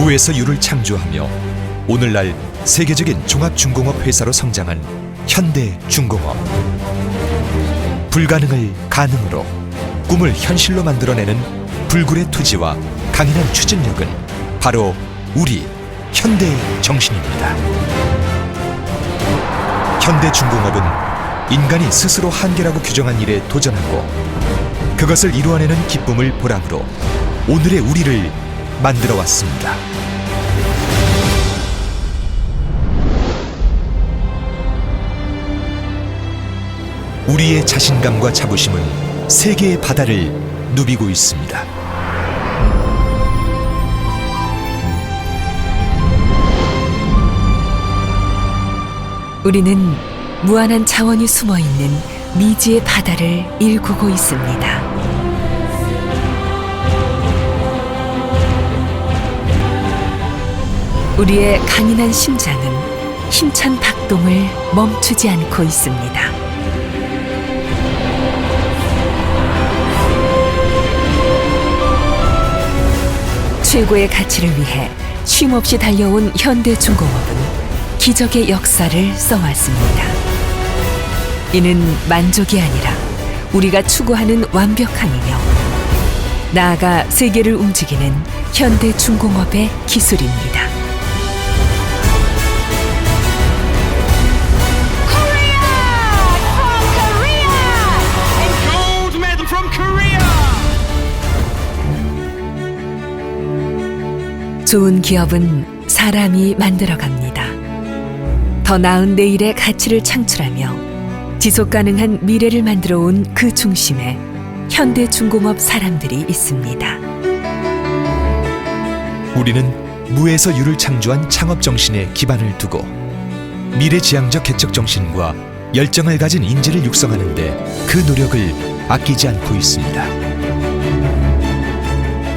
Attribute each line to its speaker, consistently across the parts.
Speaker 1: 무에서 유를 창조하며 오늘날 세계적인 종합중공업 회사로 성장한 현대중공업. 불가능을 가능으로, 꿈을 현실로 만들어내는 불굴의 투지와 강인한 추진력은 바로 우리 현대정신입니다. 현대중공업은 인간이 스스로 한계라고 규정한 일에 도전하고 그것을 이루어내는 기쁨을 보람으로 오늘의 우리를 만들어 왔습니다. 우리의 자신감과 자부심은 세계의 바다를 누비고 있습니다.
Speaker 2: 우리는 무한한 자원이 숨어있는 미지의 바다를 일구고 있습니다. 우리의 강인한 심장은 힘찬 박동을 멈추지 않고 있습니다. 최고의 가치를 위해 쉼없이 달려온 현대중공업은 기적의 역사를 써왔습니다. 이는 만족이 아니라 우리가 추구하는 완벽함이며 나아가 세계를 움직이는 현대중공업의 기술입니다. 좋은 기업은 사람이 만들어갑니다. 더 나은 내일의 가치를 창출하며 지속가능한 미래를 만들어 온 그 중심에 현대중공업 사람들이 있습니다.
Speaker 1: 우리는 무에서 유를 창조한 창업정신에 기반을 두고 미래지향적 개척정신과 열정을 가진 인재를 육성하는 데 그 노력을 아끼지 않고 있습니다.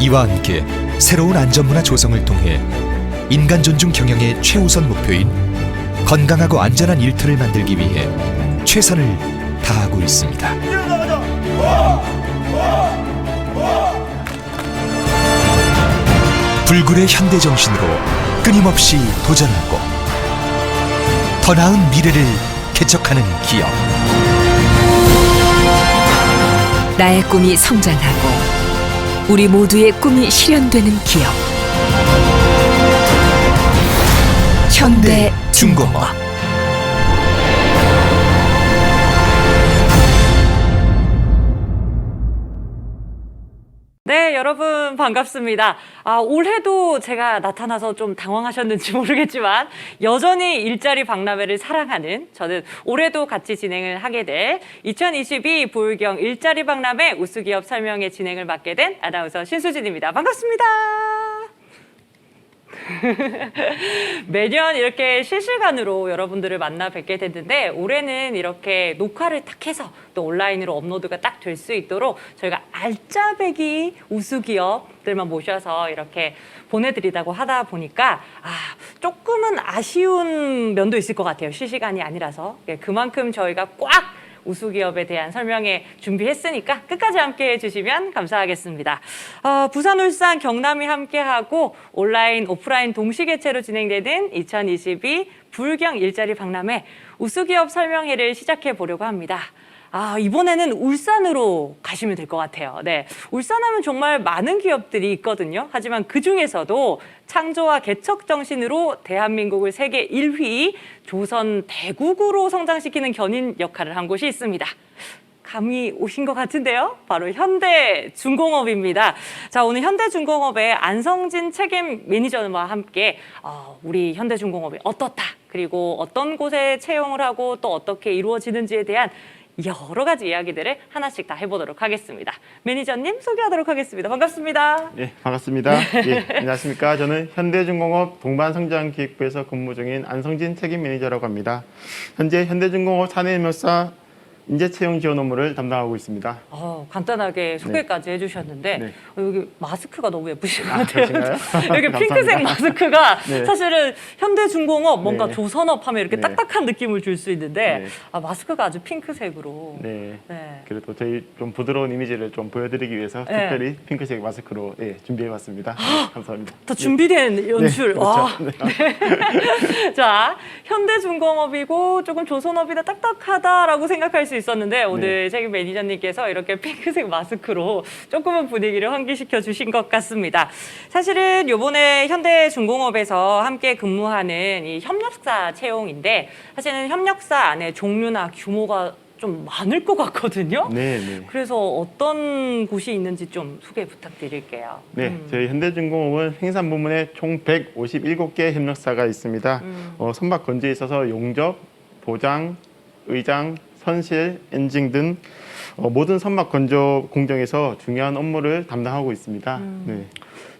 Speaker 1: 이와 함께 새로운 안전문화 조성을 통해 인간 존중 경영의 최우선 목표인 건강하고 안전한 일터를 만들기 위해 최선을 다하고 있습니다. 불굴의 현대정신으로 끊임없이 도전하고 더 나은 미래를 개척하는 기업.
Speaker 2: 나의 꿈이 성장하고 우리 모두의 꿈이 실현되는 기업. 현대중공업.
Speaker 3: 네, 여러분 반갑습니다. 올해도 제가 나타나서 좀 당황하셨는지 모르겠지만 여전히 일자리 박람회를 사랑하는 저는 올해도 같이 진행을 하게 될 2022 불경 일자리 박람회 우수기업 설명회 진행을 맡게 된 아나운서 신수진입니다. 반갑습니다. 매년 이렇게 실시간으로 여러분들을 만나 뵙게 됐는데 올해는 이렇게 녹화를 딱 해서 또 온라인으로 업로드가 딱 될 수 있도록 저희가 알짜배기 우수기업들만 모셔서 이렇게 보내드리다고 하다 보니까 조금은 아쉬운 면도 있을 것 같아요. 실시간이 아니라서. 그만큼 저희가 꽉 우수기업에 대한 설명회 준비했으니까 끝까지 함께해 주시면 감사하겠습니다. 부산, 울산, 경남이 함께하고 온라인, 오프라인 동시 개최로 진행되는 2022 불경 일자리 박람회 우수기업 설명회를 시작해 보려고 합니다. 이번에는 울산으로 가시면 될 것 같아요. 네, 울산하면 정말 많은 기업들이 있거든요. 하지만 그중에서도 창조와 개척 정신으로 대한민국을 세계 1위 조선 대국으로 성장시키는 견인 역할을 한 곳이 있습니다. 감이 오신 것 같은데요. 바로 현대중공업입니다. 자, 오늘 현대중공업의 안성진 책임 매니저와 함께 우리 현대중공업이 어떻다, 그리고 어떤 곳에 채용을 하고 또 어떻게 이루어지는지에 대한 여러 가지 이야기들을 하나씩 다 해보도록 하겠습니다. 매니저님 소개하도록 하겠습니다. 반갑습니다.
Speaker 4: 네, 반갑습니다. 예, 안녕하십니까. 저는 현대중공업 동반성장기획부에서 근무 중인 안성진 책임 매니저라고 합니다. 현재 현대중공업 사내협력사 인재 채용 지원 업무를 담당하고 있습니다.
Speaker 3: 간단하게 소개까지 해주셨는데
Speaker 4: 네.
Speaker 3: 여기 마스크가 너무 예쁘신 것
Speaker 4: 아,
Speaker 3: 같아요.
Speaker 4: 그러신가요?
Speaker 3: 이렇게 핑크색
Speaker 4: 감사합니다.
Speaker 3: 마스크가
Speaker 4: 네.
Speaker 3: 사실은 현대중공업 뭔가
Speaker 4: 네.
Speaker 3: 조선업 하면 이렇게
Speaker 4: 네.
Speaker 3: 딱딱한 느낌을 줄 수 있는데
Speaker 4: 네.
Speaker 3: 마스크가 아주 핑크색으로.
Speaker 4: 네.
Speaker 3: 네.
Speaker 4: 그래도 저희 좀 부드러운 이미지를 좀 보여드리기 위해서
Speaker 3: 네.
Speaker 4: 특별히 핑크색 마스크로 준비해봤습니다. 네, 감사합니다.
Speaker 3: 다 준비된 연출.
Speaker 4: 네,
Speaker 3: 와.
Speaker 4: 그렇죠.
Speaker 3: 네. 자, 현대중공업이고 조금 조선업이다 딱딱하다라고 생각할 수 있었는데 오늘 책임 매니저님께서 이렇게 핑크색 마스크로 조금은 분위기를 환기시켜 주신 것 같습니다. 사실은 요번에 현대중공업에서 함께 근무하는 이 협력사 채용인데 사실은 협력사 안에 종류나 규모가 좀 많을 것 같거든요.
Speaker 4: 네, 네.
Speaker 3: 그래서 어떤 곳이 있는지 좀 소개 부탁드릴게요.
Speaker 4: 네, 저희 현대중공업은 생산 부문에 총 157개 협력사가 있습니다. 선박 건조에 있어서 용접, 도장, 의장, 선실, 엔진 등 모든 선박 건조 공정에서 중요한 업무를 담당하고 있습니다. 네.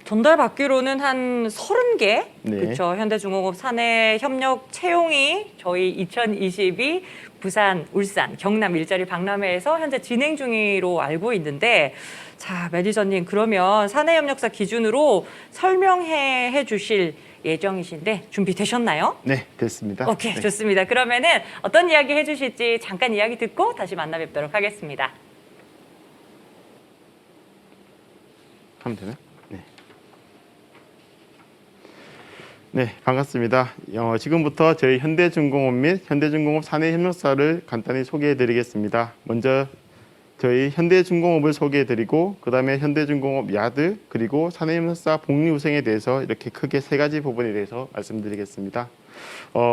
Speaker 3: 전달받기로는 한 30개,
Speaker 4: 네.
Speaker 3: 그렇죠. 현대중공업 사내 협력 채용이 저희 2022 부산, 울산, 경남 일자리 박람회에서 현재 진행 중으로 알고 있는데, 자, 매니저님 그러면 사내 협력사 기준으로 설명해 주실 예정이신데 준비되셨나요?
Speaker 4: 네, 됐습니다.
Speaker 3: 오케이,
Speaker 4: 네.
Speaker 3: 좋습니다. 그러면은 어떤 이야기 해주실지 잠깐 이야기 듣고 다시 만나 뵙도록 하겠습니다.
Speaker 4: 하면 되나요? 네. 네, 반갑습니다. 지금부터 저희 현대중공업 및 현대중공업 사내 협력사를 간단히 소개해드리겠습니다. 먼저 저희 현대중공업을 소개해드리고 그 다음에 현대중공업 야드 그리고 사내 협력사 복리후생에 대해서 이렇게 크게 세 가지 부분에 대해서 말씀드리겠습니다.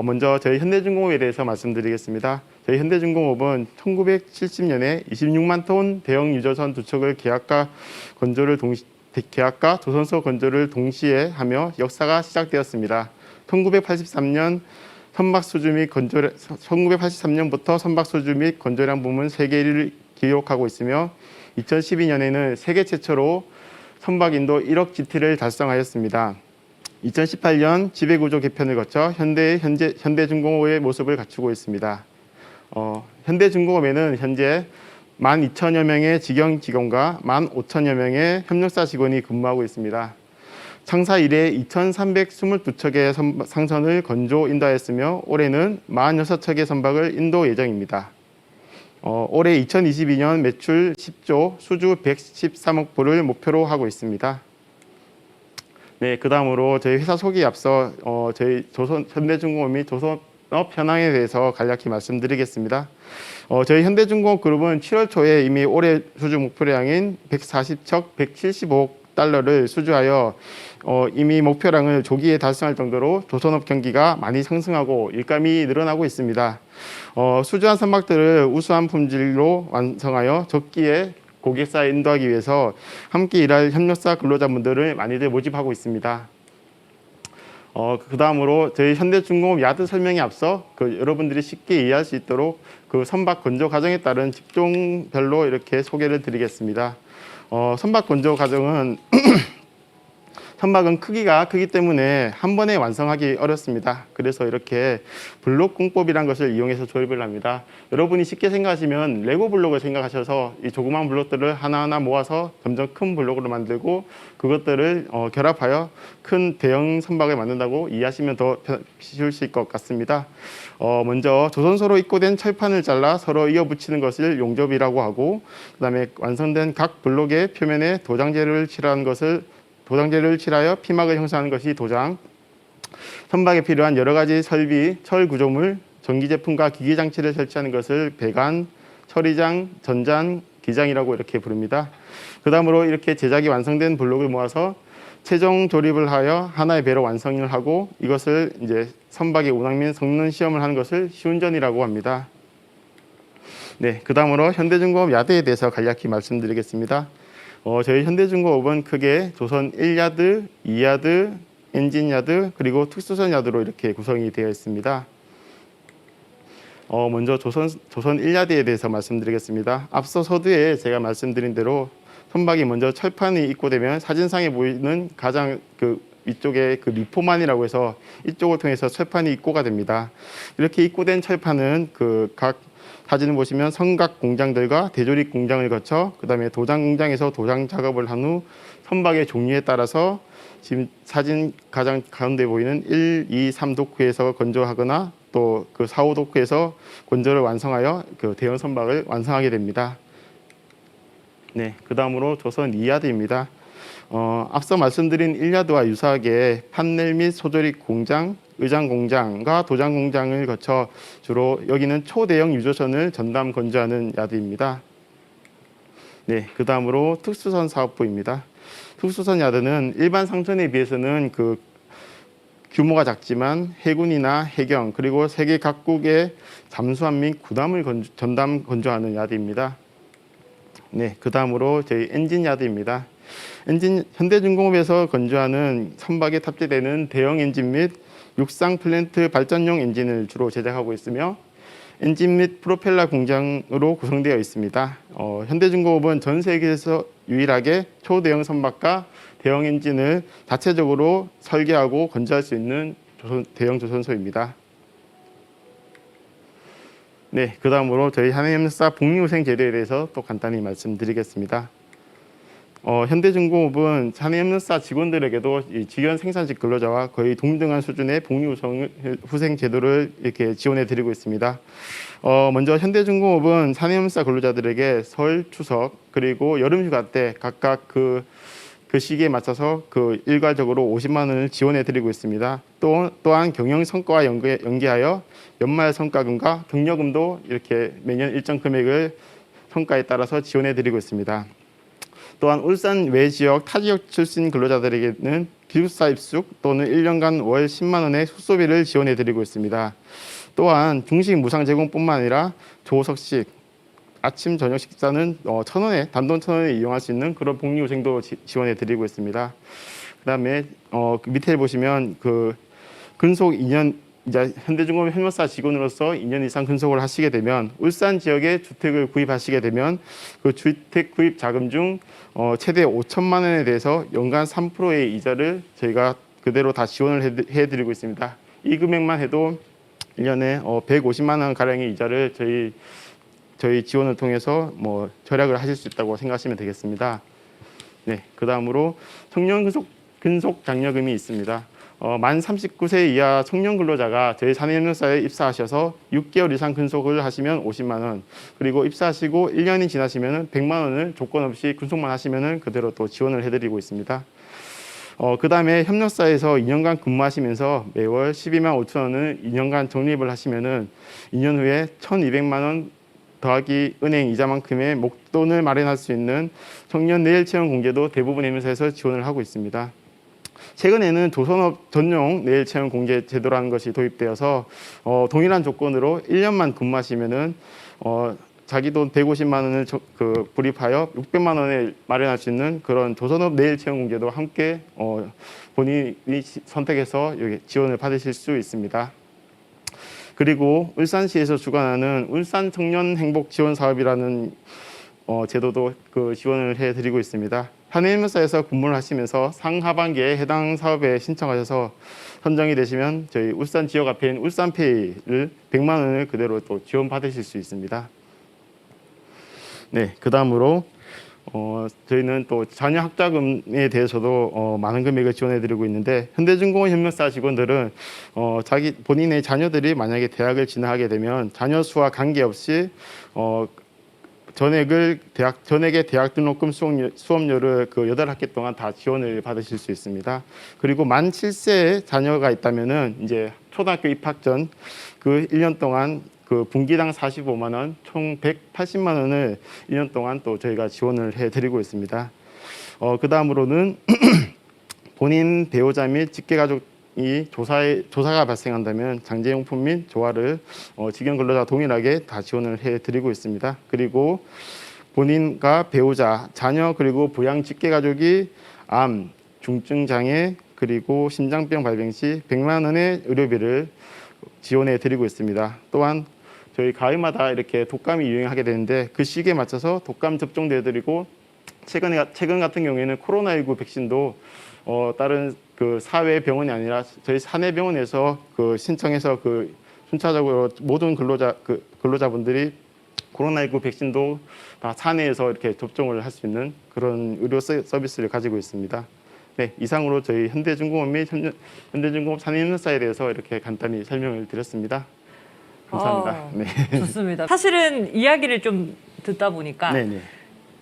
Speaker 4: 먼저 저희 현대중공업에 대해서 말씀드리겠습니다. 저희 현대중공업은 1970년에 26만 톤 대형 유조선 두 척을 계약과 조선소 건조를 동시에 하며 역사가 시작되었습니다. 1983년 1983년부터 선박 수주 및 건조량 부문 세계 1위를 기록하고 있으며 2012년에는 세계 최초로 선박 인도 1억 GT를 달성하였습니다. 2018년 지배구조 개편을 거쳐 현대중공업의 모습을 갖추고 있습니다. 현대중공업에는 현재 12,000여 명의 직영 직원과 15,000여 명의 협력사 직원이 근무하고 있습니다. 창사 이래 2,322척의 상선을 건조 인도하였으며 올해는 46척의 선박을 인도 예정입니다. 올해 2022년 매출 10조, 수주 113억 불을 목표로 하고 있습니다. 네, 그 다음으로 저희 회사 소개에 앞서 저희 현대중공업 및 조선업 현황에 대해서 간략히 말씀드리겠습니다. 저희 현대중공업 그룹은 7월 초에 이미 올해 수주 목표량인 140척 175억 달러를 수주하여 이미 목표량을 조기에 달성할 정도로 조선업 경기가 많이 상승하고 일감이 늘어나고 있습니다. 수주한 선박들을 우수한 품질로 완성하여 적기에 고객사에 인도하기 위해서 함께 일할 협력사 근로자분들을 많이들 모집하고 있습니다. 그 다음으로 저희 현대중공업 야드 설명에 앞서 여러분들이 쉽게 이해할 수 있도록 그 선박 건조 과정에 따른 직종별로 이렇게 소개를 드리겠습니다. 선박 건조 과정은 선박은 크기가 크기 때문에 한 번에 완성하기 어렵습니다. 그래서 이렇게 블록 공법이라는 것을 이용해서 조립을 합니다. 여러분이 쉽게 생각하시면 레고 블록을 생각하셔서 이 조그만 블록들을 하나하나 모아서 점점 큰 블록으로 만들고 그것들을 결합하여 큰 대형 선박을 만든다고 이해하시면 더 쉬울 수 있을 것 같습니다. 먼저 조선소로 입고된 철판을 잘라 서로 이어붙이는 것을 용접이라고 하고 그다음에 완성된 각 블록의 표면에 도장재를 칠하여 피막을 형성하는 것이 도장, 선박에 필요한 여러 가지 설비, 철 구조물, 전기 제품과 기기 장치를 설치하는 것을 배관, 처리장, 전장, 기장이라고 이렇게 부릅니다. 그 다음으로 이렇게 제작이 완성된 블록을 모아서 최종 조립을 하여 하나의 배로 완성을 하고 이것을 이제 선박의 운항 및 성능 시험을 하는 것을 시운전이라고 합니다. 네, 그 다음으로 현대중공업 야드에 대해서 간략히 말씀드리겠습니다. 저희 현대중공업은 크게 조선 1야드, 2야드, 엔진야드, 그리고 특수선 야드로 이렇게 구성이 되어 있습니다. 먼저 조선 1야드에 대해서 말씀드리겠습니다. 앞서 서두에 제가 말씀드린 대로 선박이 먼저 철판이 입고되면 사진상에 보이는 가장 위쪽에 리포만이라고 해서 이쪽을 통해서 철판이 입고가 됩니다. 이렇게 입고된 철판은 각 사진을 보시면 성각 공장들과 대조립 공장을 거쳐 그다음에 도장 공장에서 도장 작업을 한 후 선박의 종류에 따라서 지금 사진 가장 가운데 보이는 1, 2, 3 도크에서 건조하거나 또 그 4, 5 도크에서 건조를 완성하여 그 대형 선박을 완성하게 됩니다. 네, 그 다음으로 조선 2야드입니다. 앞서 말씀드린 1야드와 유사하게 판넬 및 소조립 공장, 의장 공장과 도장 공장을 거쳐 주로 여기는 초대형 유조선을 전담 건조하는 야드입니다. 네, 그 다음으로 특수선 사업부입니다. 특수선 야드는 일반 상선에 비해서는 그 규모가 작지만 해군이나 해경 그리고 세계 각국의 잠수함 및 구담을 전담 건조하는 야드입니다. 네, 그 다음으로 저희 엔진 야드입니다. 현대중공업에서 건조하는 선박에 탑재되는 대형 엔진 및 육상 플랜트 발전용 엔진을 주로 제작하고 있으며 엔진 및 프로펠러 공장으로 구성되어 있습니다. 현대중공업은 전 세계에서 유일하게 초대형 선박과 대형 엔진을 자체적으로 설계하고 건조할 수 있는 대형 조선소입니다. 네, 그 다음으로 저희 한해협력사 복리후생 제도에 대해서 또 간단히 말씀드리겠습니다. 현대중공업은 한해협력사 직원들에게도 이 직원 생산직 근로자와 거의 동등한 수준의 복리후생 제도를 이렇게 지원해 드리고 있습니다. 먼저 현대중공업은 한해협력사 근로자들에게 설, 추석 그리고 여름휴가 때 각각 그 시기에 맞춰서 그 일괄적으로 50만 원을 지원해 드리고 있습니다. 또한 경영 성과와 연계하여 연말 성과금과 격려금도 이렇게 매년 일정 금액을 성과에 따라서 지원해 드리고 있습니다. 또한 울산 외 지역 타 지역 출신 근로자들에게는 기숙사 입숙 또는 1년간 월 10만 원의 숙소비를 지원해 드리고 있습니다. 또한 중식 무상 제공뿐만 아니라 조석식 아침 저녁 식사는 1,000원에 단돈 1,000원에 이용할 수 있는 그런 복리후생도 지원해 드리고 있습니다. 그다음에 그 밑에 보시면 그 근속 2년 이제 현대중공업 협력사 직원으로서 2년 이상 근속을 하시게 되면 울산 지역에 주택을 구입하시게 되면 그 주택 구입 자금 중 최대 5천만 원에 대해서 연간 3%의 이자를 저희가 그대로 다 지원을 해드리고 있습니다. 이 금액만 해도 1년에 150만 원 가량의 이자를 저희 지원을 통해서 절약을 하실 수 있다고 생각하시면 되겠습니다. 네, 그 다음으로 청년 근속 장려금이 있습니다. 만 39세 이하 청년 근로자가 저희 산해협력사에 입사하셔서 6개월 이상 근속을 하시면 50만 원, 그리고 입사하시고 1년이 지나시면 100만 원을 조건 없이 근속만 하시면 그대로 또 지원을 해드리고 있습니다. 그 다음에 협력사에서 2년간 근무하시면서 매월 12만 5천 원을 2년간 적립을 하시면 2년 후에 1,200만 원 더하기 은행 이자만큼의 목돈을 마련할 수 있는 청년 내일 채용 공제도 대부분 협력사에서 지원을 하고 있습니다. 최근에는 조선업 전용 내일 채용 공제 제도라는 것이 도입되어서 동일한 조건으로 1년만 근무하시면은 자기 돈 150만 원을 불입하여 600만 원을 마련할 수 있는 그런 조선업 내일 채용 공제도 함께 본인이 선택해서 여기 지원을 받으실 수 있습니다. 그리고 울산시에서 주관하는 울산 청년 행복 지원 사업이라는 제도도 그 지원을 해드리고 있습니다. 한해협력사에서 근무를 하시면서 상하반기에 해당 사업에 신청하셔서 선정이 되시면 저희 울산 지역 앞에인 울산페이를 100만 원을 그대로 또 지원 받으실 수 있습니다. 네, 그 다음으로 저희는 또 자녀 학자금에 대해서도 많은 금액을 지원해드리고 있는데 현대중공업 협력사 직원들은 본인의 자녀들이 만약에 대학을 진학하게 되면 자녀 수와 관계없이 전액의 대학 등록금 수업료를 그 8학기 동안 다 지원을 받으실 수 있습니다. 그리고 만 7세의 자녀가 있다면은 이제 초등학교 입학 전 그 1년 동안 그 분기당 45만 원, 총 180만 원을 1년 동안 또 저희가 지원을 해드리고 있습니다. 그 다음으로는 본인 배우자 및 직계가족이 조사가 발생한다면 장제용품 및 조화를 직영 근로자 동일하게 다 지원을 해드리고 있습니다. 그리고 본인과 배우자, 자녀 그리고 부양 직계가족이 암, 중증장애 그리고 심장병 발병 시 100만 원의 의료비를 지원해 드리고 있습니다. 또한 저희 가을마다 이렇게 독감이 유행하게 되는데 그 시기에 맞춰서 독감 접종도 해드리고 최근 같은 경우에는 코로나19 백신도 다른 그 사회 병원이 아니라 저희 사내병원에서 그 신청해서 그 순차적으로 모든 근로자분들이 코로나19 백신도 다 사내에서 이렇게 접종을 할 수 있는 그런 의료 서비스를 가지고 있습니다. 네, 이상으로 저희 현대중공업 및 현대중공업 산인협력사에 대해서 이렇게 간단히 설명을 드렸습니다. 감사합니다. 네.
Speaker 3: 좋습니다. 사실은 이야기를 좀 듣다 보니까
Speaker 4: 네, 네.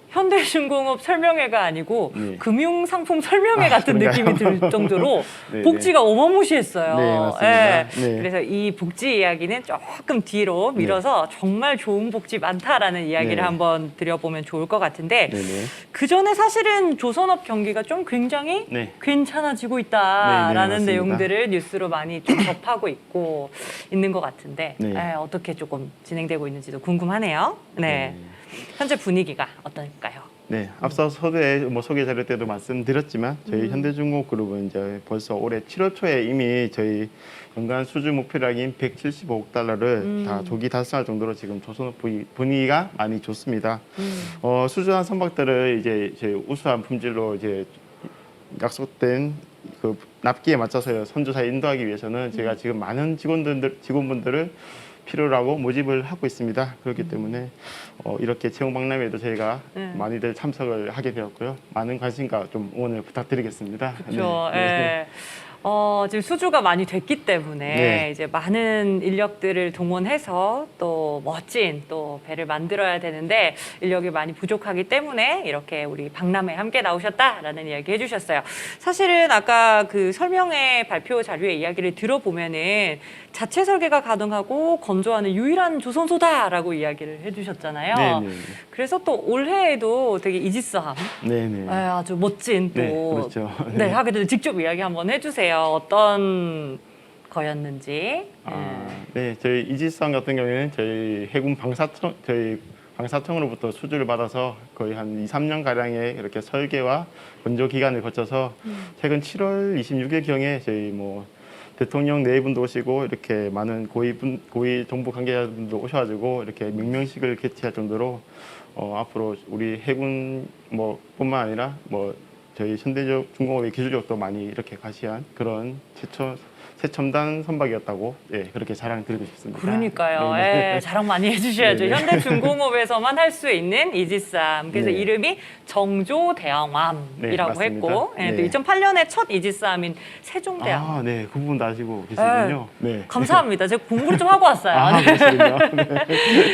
Speaker 3: 현대중공업 설명회가 아니고
Speaker 4: 네.
Speaker 3: 금융상품 설명회 같은
Speaker 4: 그런가요?
Speaker 3: 느낌이 들 정도로
Speaker 4: 네,
Speaker 3: 복지가 어마무시했어요.
Speaker 4: 네, 맞습니다.
Speaker 3: 예.
Speaker 4: 네.
Speaker 3: 그래서 이 복지 이야기는 조금 뒤로 밀어서 정말 좋은 복지 많다라는 이야기를
Speaker 4: 네.
Speaker 3: 한번 드려보면 좋을 것 같은데
Speaker 4: 네, 네.
Speaker 3: 그 전에 사실은 조선업 경기가 좀 굉장히
Speaker 4: 네.
Speaker 3: 괜찮아지고
Speaker 4: 네,
Speaker 3: 있다라는
Speaker 4: 네, 맞습니다.
Speaker 3: 내용들을 뉴스로 많이 좀 접하고 있는 것 같은데
Speaker 4: 네.
Speaker 3: 어떻게 조금 진행되고 있는지도 궁금하네요. 네. 현재 분위기가 어떨까요?
Speaker 4: 네, 앞서 서두에 소개 자료 때도 말씀드렸지만 저희 현대중공업 그룹은 이제 벌써 올해 7월 초에 이미 저희 연간 수주 목표량인 175억 달러를 다 조기 달성할 정도로 지금 조선업 분위기가 많이 좋습니다. 수주한 선박들을 이제 저희 우수한 품질로 이제 약속된 그 납기에 맞춰서 선주사에 인도하기 위해서는 제가 지금 많은 직원분들을 필요로 하고 모집을 하고 있습니다. 그렇기 때문에 이렇게 채용 박람회에도 저희가 많이들 참석을 하게 되었고요. 많은 관심과 좀 응원을 부탁드리겠습니다.
Speaker 3: 그렇죠.
Speaker 4: 네. 네.
Speaker 3: 지금 수주가 많이 됐기 때문에
Speaker 4: 네.
Speaker 3: 이제 많은 인력들을 동원해서 또 멋진 또 배를 만들어야 되는데 인력이 많이 부족하기 때문에 이렇게 우리 박람회 함께 나오셨다라는 이야기 해주셨어요. 사실은 아까 그 설명회 발표 자료의 이야기를 들어보면은 자체 설계가 가능하고 건조하는 유일한 조선소다라고 이야기를 해주셨잖아요.
Speaker 4: 네, 네,
Speaker 3: 그래서 또 올해에도 되게 이지스함
Speaker 4: 네, 네.
Speaker 3: 아주 멋진 또
Speaker 4: 네, 그렇죠.
Speaker 3: 네, 하게 되면 직접 이야기 한번 해주세요. 어떤 거였는지.
Speaker 4: 네, 저희 이지선 같은 경우에는 저희 해군 방사청으로부터 수주를 받아서 거의 한 2, 3년 가량의 이렇게 설계와 건조 기간을 거쳐서 최근 7월 26일 경에 저희 대통령 내분도 오시고 이렇게 많은 고위 정부 관계자분도 오셔가지고 이렇게 명명식을 개최할 정도로 앞으로 우리 해군 뿐만 아니라 저희 현대중공업의 기술력도 많이 이렇게 과시한 그런 최첨단 선박이었다고 그렇게 자랑드리고 싶습니다.
Speaker 3: 그러니까요.
Speaker 4: 네, 네.
Speaker 3: 자랑 많이 해주셔야죠.
Speaker 4: 네, 네.
Speaker 3: 현대중공업에서만 할 수 있는 이지스함. 그래서
Speaker 4: 네.
Speaker 3: 이름이 정조대왕함이라고
Speaker 4: 네, 맞습니다.
Speaker 3: 했고
Speaker 4: 네.
Speaker 3: 또 2008년에 첫 이지스함인 세종대왕.
Speaker 4: 네, 그 부분도 아시고 계시군요. 네.
Speaker 3: 감사합니다. 제가 공부를 좀 하고 왔어요.
Speaker 4: 그러시군요. 네.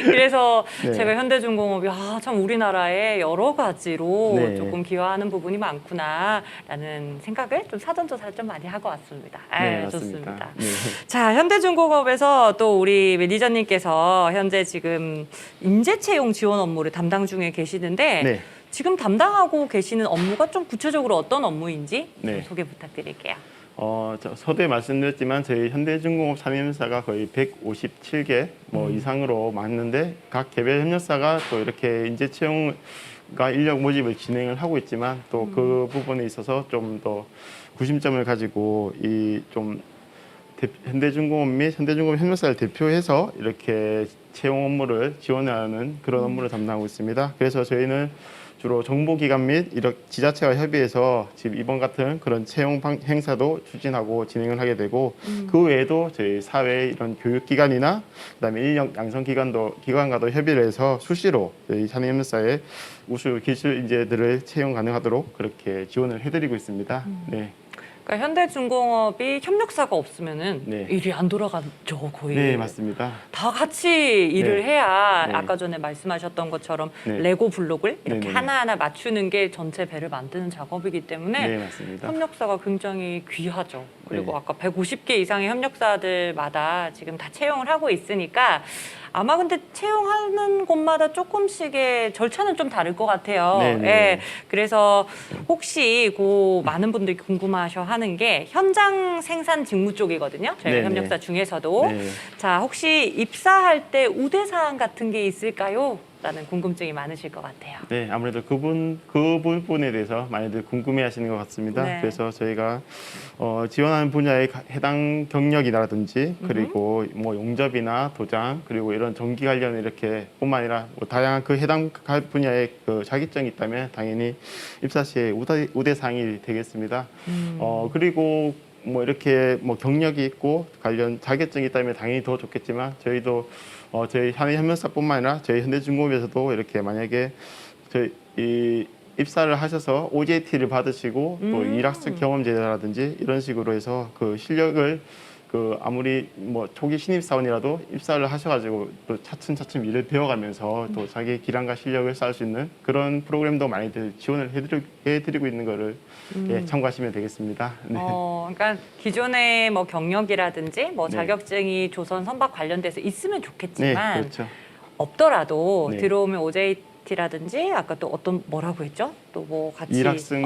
Speaker 3: 그래서
Speaker 4: 네.
Speaker 3: 제가 현대중공업이 참 우리나라에 여러 가지로
Speaker 4: 네.
Speaker 3: 조금 기여하는 부분이 많구나라는 생각을 좀 사전조사를 좀 많이 하고 왔습니다.
Speaker 4: 네,
Speaker 3: 좋습니다.
Speaker 4: 네.
Speaker 3: 자, 현대중공업에서 또 우리 매니저님께서 현재 지금 인재 채용 지원 업무를 담당 중에 계시는데
Speaker 4: 네.
Speaker 3: 지금 담당하고 계시는 업무가 좀 구체적으로 어떤 업무인지 좀
Speaker 4: 네.
Speaker 3: 소개 부탁드릴게요.
Speaker 4: 서두에 말씀드렸지만 저희 현대중공업 산임사가 거의 157개 이상으로 많은데 각 개별 협력사가 또 이렇게 인재 채용과 인력 모집을 진행을 하고 있지만 또 그 부분에 있어서 좀 더 구심점을 가지고 현대중공업 및 현대중공업 협력사를 대표해서 이렇게 채용 업무를 지원하는 그런 업무를 담당하고 있습니다. 그래서 저희는 주로 정보기관 및 지자체와 협의해서 지금 이번 같은 그런 채용 행사도 추진하고 진행을 하게 되고 그 외에도 저희 사회 이런 교육기관이나 그다음에 인력 양성 기관과도 협의를 해서 수시로 저희 산업협력사의 우수 기술 인재들을 채용 가능하도록 그렇게 지원을 해드리고 있습니다. 네.
Speaker 3: 그러니까 현대중공업이 협력사가 없으면은
Speaker 4: 네.
Speaker 3: 일이 안 돌아가죠, 거의.
Speaker 4: 네, 맞습니다.
Speaker 3: 다 같이 일을
Speaker 4: 네.
Speaker 3: 해야
Speaker 4: 네.
Speaker 3: 아까 전에 말씀하셨던 것처럼
Speaker 4: 네.
Speaker 3: 레고 블록을 이렇게
Speaker 4: 네네네.
Speaker 3: 하나하나 맞추는 게 전체 배를 만드는 작업이기 때문에
Speaker 4: 네, 맞습니다.
Speaker 3: 협력사가 굉장히 귀하죠. 그리고
Speaker 4: 네.
Speaker 3: 아까 150개 이상의 협력사들마다 지금 다 채용을 하고 있으니까 아마 근데 채용하는 곳마다 조금씩의 절차는 좀 다를 것 같아요.
Speaker 4: 네네.
Speaker 3: 예. 그래서 혹시 많은 분들이 궁금하셔 하는 게 현장 생산 직무 쪽이거든요. 저희
Speaker 4: 네네.
Speaker 3: 협력사 중에서도.
Speaker 4: 네.
Speaker 3: 자, 혹시 입사할 때 우대사항 같은 게 있을까요? 라는 궁금증이 많으실 것 같아요.
Speaker 4: 네, 아무래도 그 부분에 대해서 많이들 궁금해하시는 것 같습니다.
Speaker 3: 네.
Speaker 4: 그래서 저희가 지원하는 분야의 해당 경력이라든지 그리고 용접이나 도장 그리고 이런 전기 관련 이렇게 뿐만 아니라 다양한 그 해당 분야의 그 자격증이 있다면 당연히 입사 시에 우대 사항이 되겠습니다. 그리고 뭐 이렇게 뭐 경력이 있고 관련 자격증이 있다면 당연히 더 좋겠지만 저희도 저희 한해협력사뿐만 아니라 저희 현대중공업에서도 이렇게 만약에 저희 이 입사를 하셔서 OJT를 받으시고 또 일학습 경험제라든지 이런 식으로 해서 그 실력을 그 아무리 뭐 초기 신입 사원이라도 입사를 하셔가지고 또 차츰차츰 일을 배워가면서 또 자기 기량과 실력을 쌓을 수 있는 그런 프로그램도 많이들 지원을 해드리고 있는 거를 예, 참고하시면 되겠습니다. 네.
Speaker 3: 그러니까 기존의 뭐 경력이라든지 뭐
Speaker 4: 네.
Speaker 3: 자격증이 조선 선박 관련돼서 있으면
Speaker 4: 네,
Speaker 3: 좋겠지만
Speaker 4: 그렇죠.
Speaker 3: 없더라도
Speaker 4: 네.
Speaker 3: 들어오면 OJT라든지 아까 또 어떤 뭐라고 했죠? 또 뭐 같이
Speaker 4: 일학습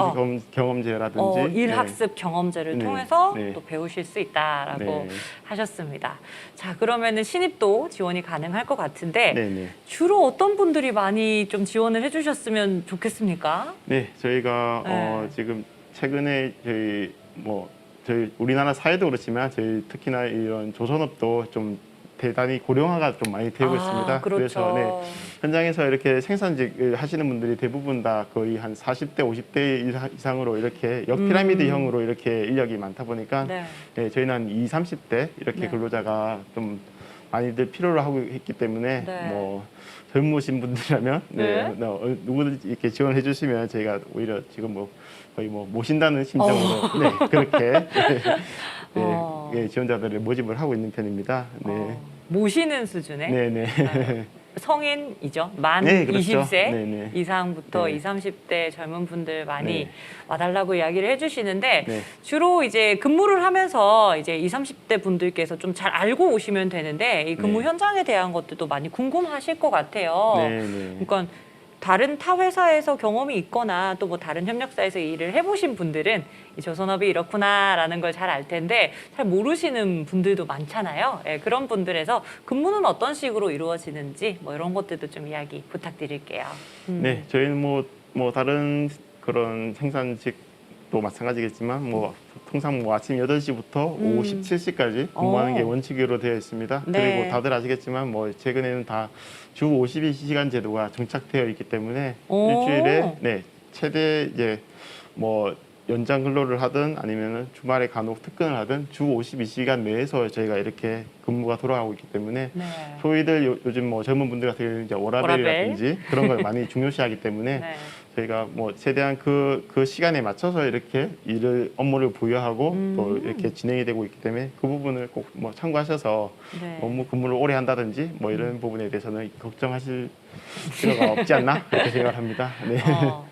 Speaker 4: 경험제라든지
Speaker 3: 일학습 경험제를
Speaker 4: 네.
Speaker 3: 통해서
Speaker 4: 네.
Speaker 3: 또 배우실 수 있다라고
Speaker 4: 네.
Speaker 3: 하셨습니다. 자, 그러면은 신입도 지원이 가능할 것 같은데
Speaker 4: 네, 네.
Speaker 3: 주로 어떤 분들이 많이 좀 지원을 해주셨으면 좋겠습니까?
Speaker 4: 네, 저희가
Speaker 3: 네.
Speaker 4: 지금 최근에 저희 우리나라 사회도 그렇지만 저희 특히나 이런 조선업도 좀 대단히 고령화가 좀 많이 되고 있습니다.
Speaker 3: 그렇죠.
Speaker 4: 그래서 네, 현장에서 이렇게 생산직을 하시는 분들이 대부분 다 거의 한 40대, 50대 이상으로 이렇게 역피라미드형으로 이렇게 인력이 많다 보니까
Speaker 3: 네.
Speaker 4: 네, 저희는 한 20, 30대 이렇게
Speaker 3: 네.
Speaker 4: 근로자가 좀 많이들 필요로 하고 있기 때문에
Speaker 3: 네.
Speaker 4: 뭐 젊으신 분들이라면
Speaker 3: 네.
Speaker 4: 누구든지 이렇게 지원해 주시면 저희가 오히려 지금 뭐 거의 뭐 모신다는 심정으로 네, 그렇게
Speaker 3: 어.
Speaker 4: 네, 지원자들을 모집을 하고 있는 편입니다. 네.
Speaker 3: 모시는 수준의
Speaker 4: 네, 네.
Speaker 3: 성인이죠. 만
Speaker 4: 네, 그렇죠.
Speaker 3: 20세
Speaker 4: 네, 네.
Speaker 3: 이상부터
Speaker 4: 네.
Speaker 3: 20, 30대 젊은 분들 많이
Speaker 4: 네.
Speaker 3: 와달라고 이야기를 해주시는데
Speaker 4: 네.
Speaker 3: 주로 이제 근무를 하면서 이제 20, 30대 분들께서 좀 잘 알고 오시면 되는데 이 근무
Speaker 4: 네.
Speaker 3: 현장에 대한 것들도 많이 궁금하실 것 같아요.
Speaker 4: 네, 네.
Speaker 3: 그러니까 다른 타 회사에서 경험이 있거나 또 뭐 다른 협력사에서 일을 해보신 분들은 이 조선업이 이렇구나라는 걸 잘 알 텐데 잘 모르시는 분들도 많잖아요. 예, 그런 분들에서 근무는 어떤 식으로 이루어지는지 뭐 이런 것들도 좀 이야기 부탁드릴게요.
Speaker 4: 네, 저희는 뭐 다른 그런 생산직도 마찬가지겠지만 뭐 통상 뭐 아침 8시부터 오후 17시까지 근무하는 게 원칙으로 되어 있습니다.
Speaker 3: 네.
Speaker 4: 그리고 다들 아시겠지만 뭐 최근에는 다 주 52시간 제도가 정착되어 있기 때문에
Speaker 3: 오.
Speaker 4: 일주일에 네, 최대 이제 뭐 연장 근로를 하든 아니면은 주말에 간혹 특근을 하든 주 52시간 내에서 저희가 이렇게 근무가 돌아가고 있기 때문에
Speaker 3: 네.
Speaker 4: 소위들 요즘 뭐 젊은 분들 같은 경우는 이제 워라밸이라든지 그런 걸 많이 중요시하기 때문에
Speaker 3: 네.
Speaker 4: 저희가 뭐 최대한 그 시간에 맞춰서 이렇게 업무를 부여하고 또 이렇게 진행이 되고 있기 때문에 그 부분을 꼭 뭐 참고하셔서
Speaker 3: 네.
Speaker 4: 업무 근무를 오래 한다든지 뭐 이런 부분에 대해서는 걱정하실 필요가 없지 않나 그렇게 생각합니다. 네.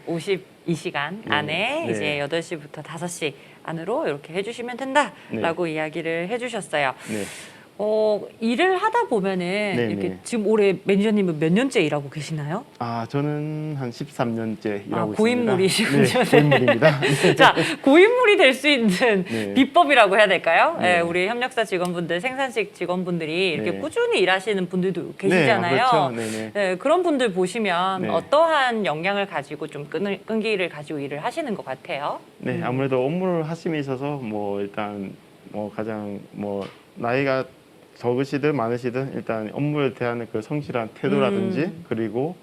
Speaker 3: 52시간
Speaker 4: 네.
Speaker 3: 안에
Speaker 4: 네.
Speaker 3: 이제 8시부터 5시 안으로 이렇게 해주시면 된다라고 이야기를 해주셨어요.
Speaker 4: 네.
Speaker 3: 일을 하다 보면은
Speaker 4: 네,
Speaker 3: 이렇게
Speaker 4: 네.
Speaker 3: 지금 올해 매니저님은 몇 년째 일하고 계시나요?
Speaker 4: 저는 한 13년째 일하고
Speaker 3: 고인물이시군요.
Speaker 4: 있습니다. 네, 고인물입니다.
Speaker 3: 자, 고인물이 될 수 있는
Speaker 4: 네.
Speaker 3: 비법이라고 해야 될까요?
Speaker 4: 네.
Speaker 3: 예, 우리 협력사 직원분들, 생산직 직원분들이 이렇게
Speaker 4: 네.
Speaker 3: 꾸준히 일하시는 분들도 계시잖아요.
Speaker 4: 네, 그렇죠. 네,
Speaker 3: 네, 그런 분들 보시면
Speaker 4: 네.
Speaker 3: 어떠한 역량을 가지고 좀 끈기를 가지고 일을 하시는 것 같아요?
Speaker 4: 네, 아무래도 업무를 하심에 있어서 뭐 일단 뭐 가장 뭐 나이가 적으시든 많으시든 일단 업무에 대한 그 성실한 태도라든지 그리고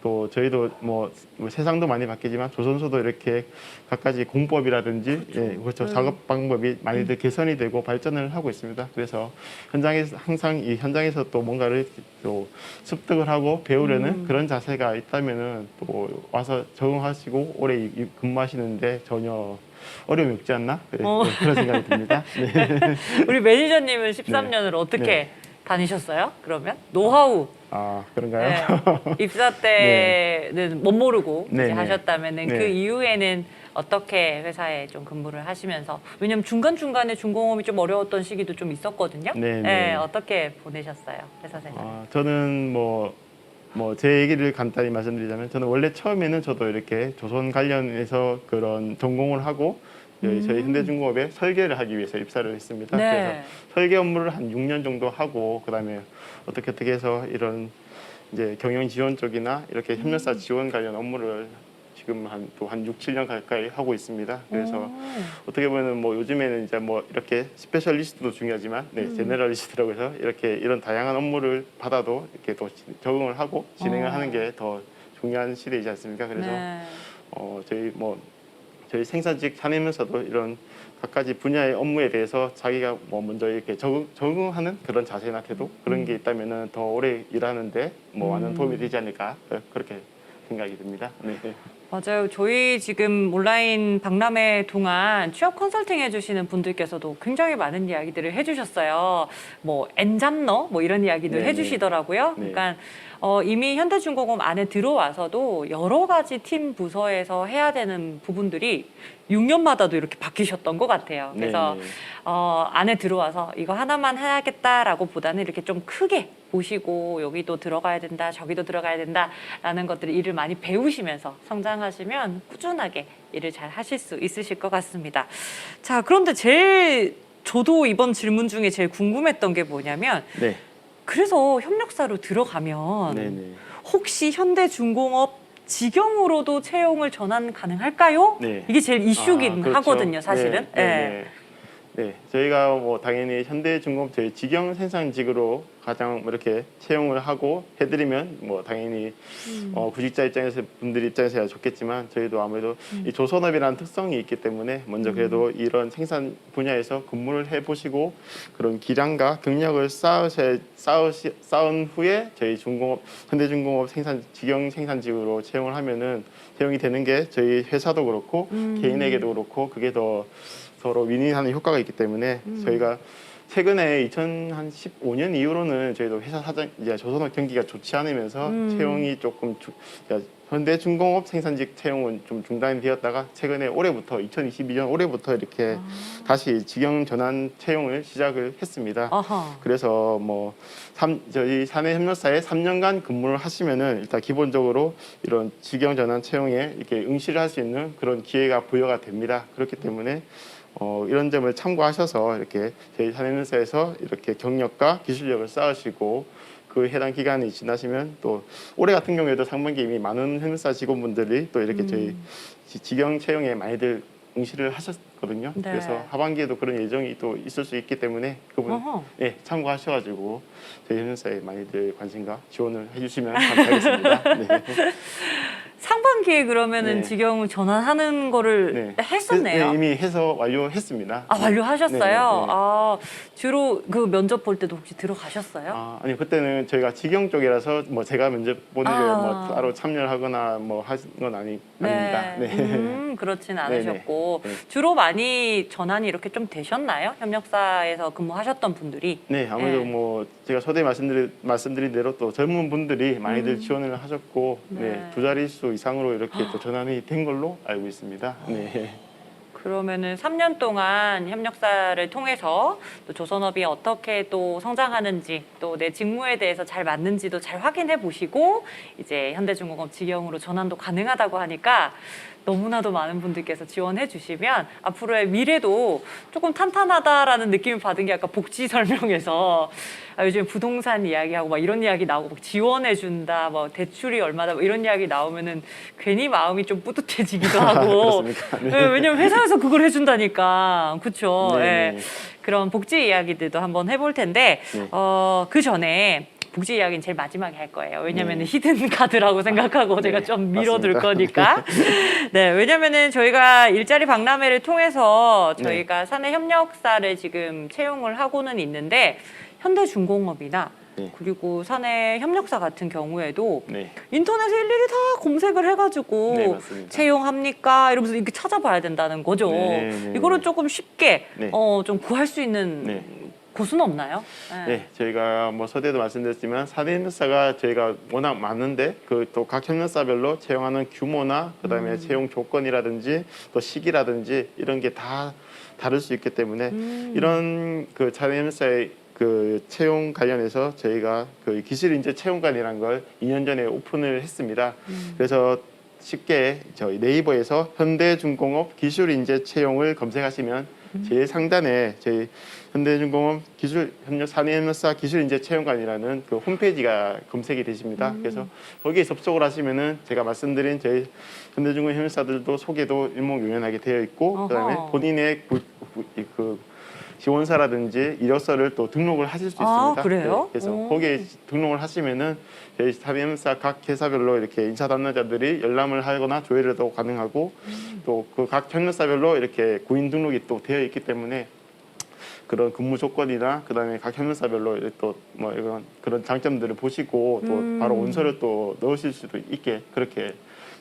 Speaker 4: 또 저희도 뭐 세상도 많이 바뀌지만 조선소도 이렇게 갖가지 공법이라든지 그렇죠. 작업 방법이 많이들 개선이 되고 발전을 하고 있습니다. 그래서 현장에서 항상 이 현장에서 또 뭔가를 또 습득을 하고 배우려는 그런 자세가 있다면은 또 와서 적응하시고 오래 근무하시는데 전혀 어려움이 없지 않나 그런 생각이 듭니다. 네.
Speaker 3: 우리 매니저님은 13년을 어떻게
Speaker 4: 네.
Speaker 3: 다니셨어요? 그러면 노하우.
Speaker 4: 그런가요?
Speaker 3: 네. 입사 때는 못 모르고
Speaker 4: 네,
Speaker 3: 이제
Speaker 4: 네.
Speaker 3: 하셨다면은
Speaker 4: 네.
Speaker 3: 그 이후에는 어떻게 회사에 좀 근무를 하시면서 왜냐면 중간중간에 중공업이 좀 어려웠던 시기도 좀 있었거든요.
Speaker 4: 네, 네.
Speaker 3: 어떻게 보내셨어요? 회사 생활.
Speaker 4: 저는 제 얘기를 간단히 말씀드리자면 저는 원래 처음에는 저도 이렇게 조선 관련해서 그런 전공을 하고 저희 현대중공업에 설계를 하기 위해서 입사를 했습니다.
Speaker 3: 네.
Speaker 4: 그래서 설계 업무를 한 6년 정도 하고 그다음에 어떻게 해서 이런 이제 경영 지원 쪽이나 이렇게 협력사 지원 관련 업무를 지금 한 6, 7년 가까이 하고 있습니다. 그래서 어떻게 보면 뭐 요즘에는 이제 뭐 이렇게 스페셜리스트도 중요하지만 제너럴리스트라고 해서 이렇게 이런 다양한 업무를 받아도 이렇게 또 적응을 하고 진행을 하는 게 더 중요한 시대이지 않습니까? 그래서
Speaker 3: 네.
Speaker 4: 저희 저희 생산직 다니면서도 이런 각가지 분야의 업무에 대해서 자기가 뭐 먼저 이렇게 적응하는 그런 자세나 태도 그런 게 있다면은 더 오래 일하는데 뭐 많은 도움이 되지 않을까 그렇게 생각이 듭니다. 네.
Speaker 3: 맞아요. 저희 지금 온라인 박람회 동안 취업 컨설팅 해주시는 분들께서도 굉장히 많은 이야기들을 해주셨어요. 뭐 엔잡러 뭐 이런 이야기들
Speaker 4: 네네.
Speaker 3: 해주시더라고요.
Speaker 4: 네.
Speaker 3: 그러니까 이미 현대중공업 안에 들어와서도 여러 가지 팀 부서에서 해야 되는 부분들이 6년마다도 이렇게 바뀌셨던 것 같아요. 그래서
Speaker 4: 네네.
Speaker 3: 안에 들어와서 이거 하나만 해야겠다라고 보다는 이렇게 좀 크게 보시고 여기도 들어가야 된다, 저기도 들어가야 된다라는 것들을 일을 많이 배우시면서 성장하시면 꾸준하게 일을 잘 하실 수 있으실 것 같습니다. 자, 그런데 저도 이번 질문 중에 제일 궁금했던 게 뭐냐면
Speaker 4: 네.
Speaker 3: 그래서 협력사로 들어가면
Speaker 4: 네네.
Speaker 3: 혹시 현대중공업 직영으로도 채용을 전환 가능할까요?
Speaker 4: 네.
Speaker 3: 이게 제일 이슈긴
Speaker 4: 그렇죠.
Speaker 3: 하거든요, 사실은.
Speaker 4: 네, 네, 네. 저희가 뭐 당연히 현대중공업 저희 직영 생산직으로 가장 이렇게 채용을 하고 해드리면 뭐 당연히 구직자 입장에서 분들 입장에서야 좋겠지만 저희도 아무래도 이 조선업이라는 특성이 있기 때문에 먼저 그래도 이런 생산 분야에서 근무를 해보시고 그런 기량과 경력을 쌓은 후에 저희 현대중공업 직영 생산직으로 채용을 하면은 채용이 되는 게 저희 회사도 그렇고 개인에게도 그렇고 그게 더 서로 윈윈하는 효과가 있기 때문에 저희가 최근에 2015년 이후로는 저희도 회사 사장 이제 조선업 경기가 좋지 않으면서 채용이 조금 현대중공업 생산직 채용은 좀 중단이 되었다가 최근에 올해부터 2022년 올해부터 이렇게 다시 직영 전환 채용을 시작을 했습니다.
Speaker 3: 아하.
Speaker 4: 그래서 뭐 저희 사내 협력사에 3년간 근무를 하시면은 일단 기본적으로 이런 직영 전환 채용에 이렇게 응시를 할 수 있는 그런 기회가 부여가 됩니다. 그렇기 때문에 이런 점을 참고하셔서 이렇게 저희 사내협력사에서 이렇게 경력과 기술력을 쌓으시고 그 해당 기간이 지나시면 또 올해 같은 경우에도 상반기 이미 많은 협력사 직원분들이 또 이렇게 저희 직영 채용에 많이들 응시를 하셨거든요.
Speaker 3: 네.
Speaker 4: 그래서 하반기에도 그런 예정이 또 있을 수 있기 때문에 그분
Speaker 3: 어허.
Speaker 4: 예, 참고하셔가지고 저희 협력사에 많이들 관심과 지원을 해주시면 감사하겠습니다. 네.
Speaker 3: 상반기에 그러면은
Speaker 4: 네.
Speaker 3: 직영을 전환하는 거를 했었네요.
Speaker 4: 네, 이미 해서 완료했습니다.
Speaker 3: 아, 완료하셨어요?
Speaker 4: 네, 네, 네.
Speaker 3: 아, 주로 그 면접 볼 때도 혹시 들어가셨어요?
Speaker 4: 아니요, 그때는 저희가 직영 쪽이라서 뭐 제가 면접 보는 게
Speaker 3: 아.
Speaker 4: 뭐 따로 참여를 하거나 뭐 하신 건 아닙니다. 네.
Speaker 3: 그렇진
Speaker 4: 네,
Speaker 3: 않으셨고
Speaker 4: 네.
Speaker 3: 주로 많이 전환이 이렇게 좀 되셨나요? 협력사에서 근무하셨던 분들이?
Speaker 4: 네, 아무래도
Speaker 3: 네.
Speaker 4: 뭐 제가 서두에 말씀드린 대로 또 젊은 분들이 많이들 지원을 하셨고
Speaker 3: 네.
Speaker 4: 2자릿수 이상으로 이렇게 또 전환이 된 걸로 알고 있습니다. 네.
Speaker 3: 그러면은 3년 동안 협력사를 통해서 또 조선업이 어떻게 또 성장하는지 또 내 직무에 대해서 잘 맞는지도 잘 확인해 보시고 이제 현대중공업 직영으로 전환도 가능하다고 하니까 너무나도 많은 분들께서 지원해 주시면 앞으로의 미래도 조금 탄탄하다라는 느낌을 받은 게 아까 복지 설명에서 요즘 부동산 이야기하고 막 이런 이야기 나오고 막 지원해 준다, 뭐 대출이 얼마다 뭐 이런 이야기 나오면은 괜히 마음이 좀 뿌듯해지기도 하고.
Speaker 4: 그렇습니까? 네.
Speaker 3: 네, 왜냐면 회사에서 그걸 해준다니까, 그렇죠?
Speaker 4: 네, 네.
Speaker 3: 그런 복지 이야기들도 한번 해볼 텐데
Speaker 4: 네.
Speaker 3: 그 전에. 복지 이야기는 제일 마지막에 할 거예요. 왜냐하면
Speaker 4: 네.
Speaker 3: 히든 카드라고 생각하고 제가
Speaker 4: 네,
Speaker 3: 좀 밀어둘
Speaker 4: 맞습니다.
Speaker 3: 거니까. 네, 왜냐면은 저희가 일자리 박람회를 통해서
Speaker 4: 네.
Speaker 3: 저희가 사내 협력사를 지금 채용을 하고는 있는데 현대중공업이나
Speaker 4: 네.
Speaker 3: 그리고 사내 협력사 같은 경우에도
Speaker 4: 네.
Speaker 3: 인터넷에 일일이 다 검색을 해가지고
Speaker 4: 네, 맞습니다.
Speaker 3: 채용합니까? 이러면서 이렇게 찾아봐야 된다는 거죠.
Speaker 4: 네, 네,
Speaker 3: 이거를
Speaker 4: 네.
Speaker 3: 조금 쉽게
Speaker 4: 네.
Speaker 3: 좀 구할 수 있는
Speaker 4: 네.
Speaker 3: 곳은 없나요?
Speaker 4: 네, 저희가 뭐 서대도 말씀드렸지만 사내 협력사가 저희가 워낙 많은데 그 또 각 협력사별로 채용하는 규모나 그다음에 채용 조건이라든지 또 시기라든지 이런 게 다 다를 수 있기 때문에 이런 그 사내 협력사의 그 채용 관련해서 저희가 그 기술인재 채용관이라는 걸 2년 전에 오픈을 했습니다. 그래서 쉽게 저희 네이버에서 현대중공업 기술인재 채용을 검색하시면 제일 상단에 저희 현대중공업 사내협력사 기술인재 채용관이라는 그 홈페이지가 검색이 되십니다. 그래서 거기에 접속을 하시면은 제가 말씀드린 저희 현대중공업 협력사들도 소개도 일목요연하게 되어 있고
Speaker 3: 어허.
Speaker 4: 그다음에 본인의 그 지원서라든지 이력서를 또 등록을 하실 수 있습니다.
Speaker 3: 그래요?
Speaker 4: 네, 그래서
Speaker 3: 오.
Speaker 4: 거기에 등록을 하시면은 저희 사비엠사 각 회사별로 이렇게 인사 담당자들이 열람을 하거나 조회를 도 가능하고 또 그 각 협력사별로 이렇게 구인 등록이 또 되어 있기 때문에 그런 근무 조건이나 그다음에 각 협력사별로 또 뭐 이런 그런 장점들을 보시고 또 바로 원서를 또 넣으실 수도 있게 그렇게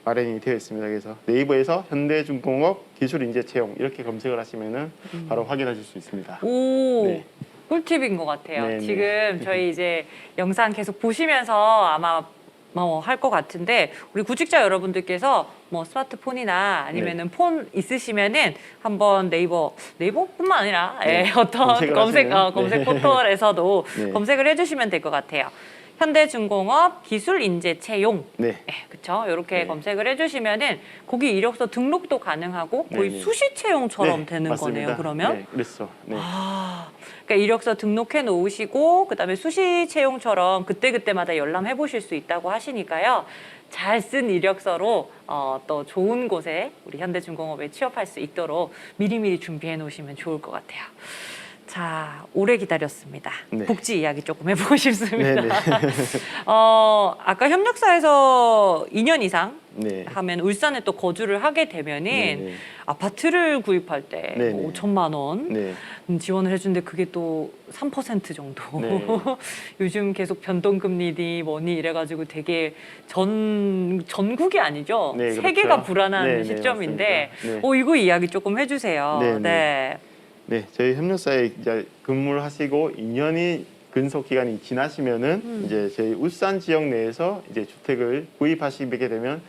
Speaker 4: 마련이 되어 있습니다. 그래서 네이버에서 현대중공업 기술인재채용 이렇게 검색을 하시면은 바로 확인하실 수 있습니다.
Speaker 3: 오,
Speaker 4: 네.
Speaker 3: 꿀팁인 것 같아요.
Speaker 4: 네, 네.
Speaker 3: 지금 저희 이제 영상 계속 보시면서 아마 뭐 할 것 같은데 우리 구직자 여러분들께서 뭐 스마트폰이나 아니면은 폰 있으시면은 한번 네이버뿐만 아니라
Speaker 4: 네.
Speaker 3: 어떤
Speaker 4: 검색을
Speaker 3: 검색
Speaker 4: 하시면,
Speaker 3: 검색
Speaker 4: 네.
Speaker 3: 포털에서도
Speaker 4: 네.
Speaker 3: 검색을 해주시면 될 것 같아요. 현대중공업 기술인재채용.
Speaker 4: 네.
Speaker 3: 그렇죠. 이렇게
Speaker 4: 네.
Speaker 3: 검색을 해주시면은 거기 이력서 등록도 가능하고 거의
Speaker 4: 네, 네.
Speaker 3: 수시 채용처럼
Speaker 4: 네,
Speaker 3: 되는
Speaker 4: 맞습니다.
Speaker 3: 거네요. 그러면.
Speaker 4: 네, 그랬어. 네.
Speaker 3: 그러니까 이력서 등록해 놓으시고 그다음에 수시 채용처럼 그때그때마다 열람해 보실 수 있다고 하시니까요. 잘 쓴 이력서로 또 좋은 곳에 우리 현대중공업에 취업할 수 있도록 미리미리 준비해 놓으시면 좋을 것 같아요. 자, 오래 기다렸습니다.
Speaker 4: 네.
Speaker 3: 복지 이야기 조금 해보고 싶습니다.
Speaker 4: 네, 네.
Speaker 3: 아까 협력사에서 2년 이상
Speaker 4: 네.
Speaker 3: 하면 울산에 또 거주를 하게 되면은
Speaker 4: 네, 네.
Speaker 3: 아파트를 구입할 때
Speaker 4: 네,
Speaker 3: 뭐
Speaker 4: 네.
Speaker 3: 5천만 원
Speaker 4: 네.
Speaker 3: 지원을 해주는데 그게 또 3% 정도.
Speaker 4: 네.
Speaker 3: 요즘 계속 변동금리니 뭐니 이래가지고 되게 전국이 아니죠.
Speaker 4: 네,
Speaker 3: 세계가
Speaker 4: 그렇죠.
Speaker 3: 불안한
Speaker 4: 네, 네,
Speaker 3: 시점인데
Speaker 4: 맞습니다. 네.
Speaker 3: 이거 이야기 조금 해주세요.
Speaker 4: 네, 네. 네, 저희 협력사에 이제 근무를 하시고 2년이 근속 기간이 지나시면은 이제 저희 울산 지역 내에서 이제 주택을 구입하시게 되면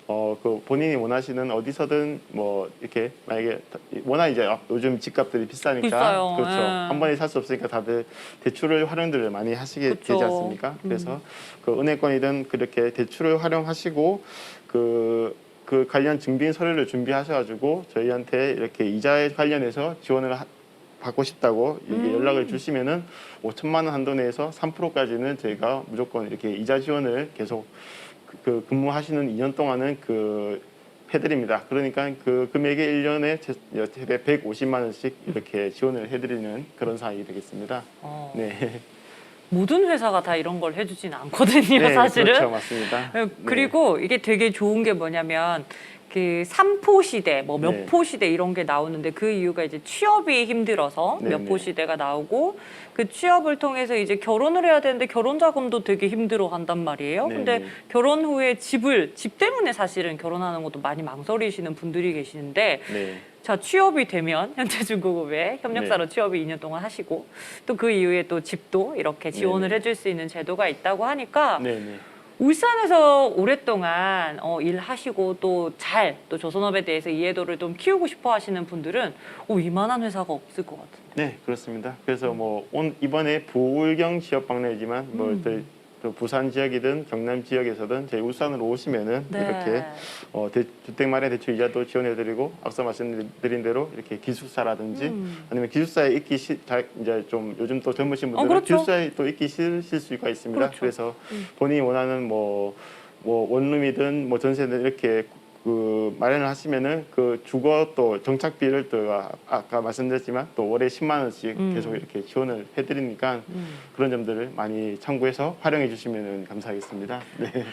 Speaker 4: 그 본인이 원하시는 어디서든 뭐 이렇게 만약에 워낙 이제 요즘 집값들이 비싸니까
Speaker 3: 비싸요.
Speaker 4: 그렇죠.
Speaker 3: 예.
Speaker 4: 한 번에 살 수 없으니까 다들 대출을 활용들을 많이 하시게
Speaker 3: 그쵸.
Speaker 4: 되지 않습니까? 그래서 그 은행권이든 그렇게 대출을 활용하시고 그 관련 증빙 서류를 준비하셔가지고 저희한테 이렇게 이자에 관련해서 지원을 받고 싶다고 이렇게 연락을 주시면은 5천만 원 한도 내에서 3%까지는 저희가 무조건 이렇게 이자 지원을 계속 그 근무하시는 2년 동안은 해드립니다. 그러니까 그 금액의 1년에 최대 150만 원씩 이렇게 지원을 해드리는 그런 사항이 되겠습니다. 네.
Speaker 3: 모든 회사가 다 이런 걸 해주진 않거든요,
Speaker 4: 네,
Speaker 3: 사실은.
Speaker 4: 그렇죠, 맞습니다.
Speaker 3: 그리고 이게 되게 좋은 게 뭐냐면 그 삼포 시대, 뭐
Speaker 4: 네.
Speaker 3: 몇 포 시대 이런 게 나오는데 그 이유가 이제 취업이 힘들어서
Speaker 4: 네,
Speaker 3: 몇 포
Speaker 4: 네.
Speaker 3: 시대가 나오고 그 취업을 통해서 이제 결혼을 해야 되는데 결혼 자금도 되게 힘들어 한단 말이에요.
Speaker 4: 네,
Speaker 3: 근데
Speaker 4: 네.
Speaker 3: 결혼 후에 집 때문에 사실은 결혼하는 것도 많이 망설이시는 분들이 계시는데
Speaker 4: 네.
Speaker 3: 자, 취업이 되면 현대중공업에 협력사로 취업이 2년 동안 하시고 또 그 이후에 또 집도 이렇게 지원을
Speaker 4: 네네.
Speaker 3: 해줄 수 있는 제도가 있다고 하니까
Speaker 4: 네, 네.
Speaker 3: 울산에서 오랫동안 일하시고 또 조선업에 대해서 이해도를 좀 키우고 싶어 하시는 분들은 이만한 회사가 없을 것 같은데.
Speaker 4: 네, 그렇습니다. 그래서 뭐 이번에 부울경 지역 방문이지만 또 부산 지역이든 경남 지역에서든 저희 울산으로 오시면은
Speaker 3: 네.
Speaker 4: 이렇게 주택 마련 대출 이자도 지원해드리고 앞서 말씀드린 대로 이렇게 기숙사라든지 아니면 기숙사에 이제 좀 요즘 또 젊으신 분들은
Speaker 3: 그렇죠.
Speaker 4: 기숙사에 또 있기 싫으실 수가 있습니다.
Speaker 3: 그렇죠.
Speaker 4: 그래서 본인이 원하는 뭐 원룸이든 뭐 전세든 이렇게 마련을 하시면은 그 주거 또 정착비를 또 아까 말씀드렸지만 또 월에 10만 원씩 계속 이렇게 지원을 해드리니까 그런 점들을 많이 참고해서 활용해 주시면 감사하겠습니다. 네.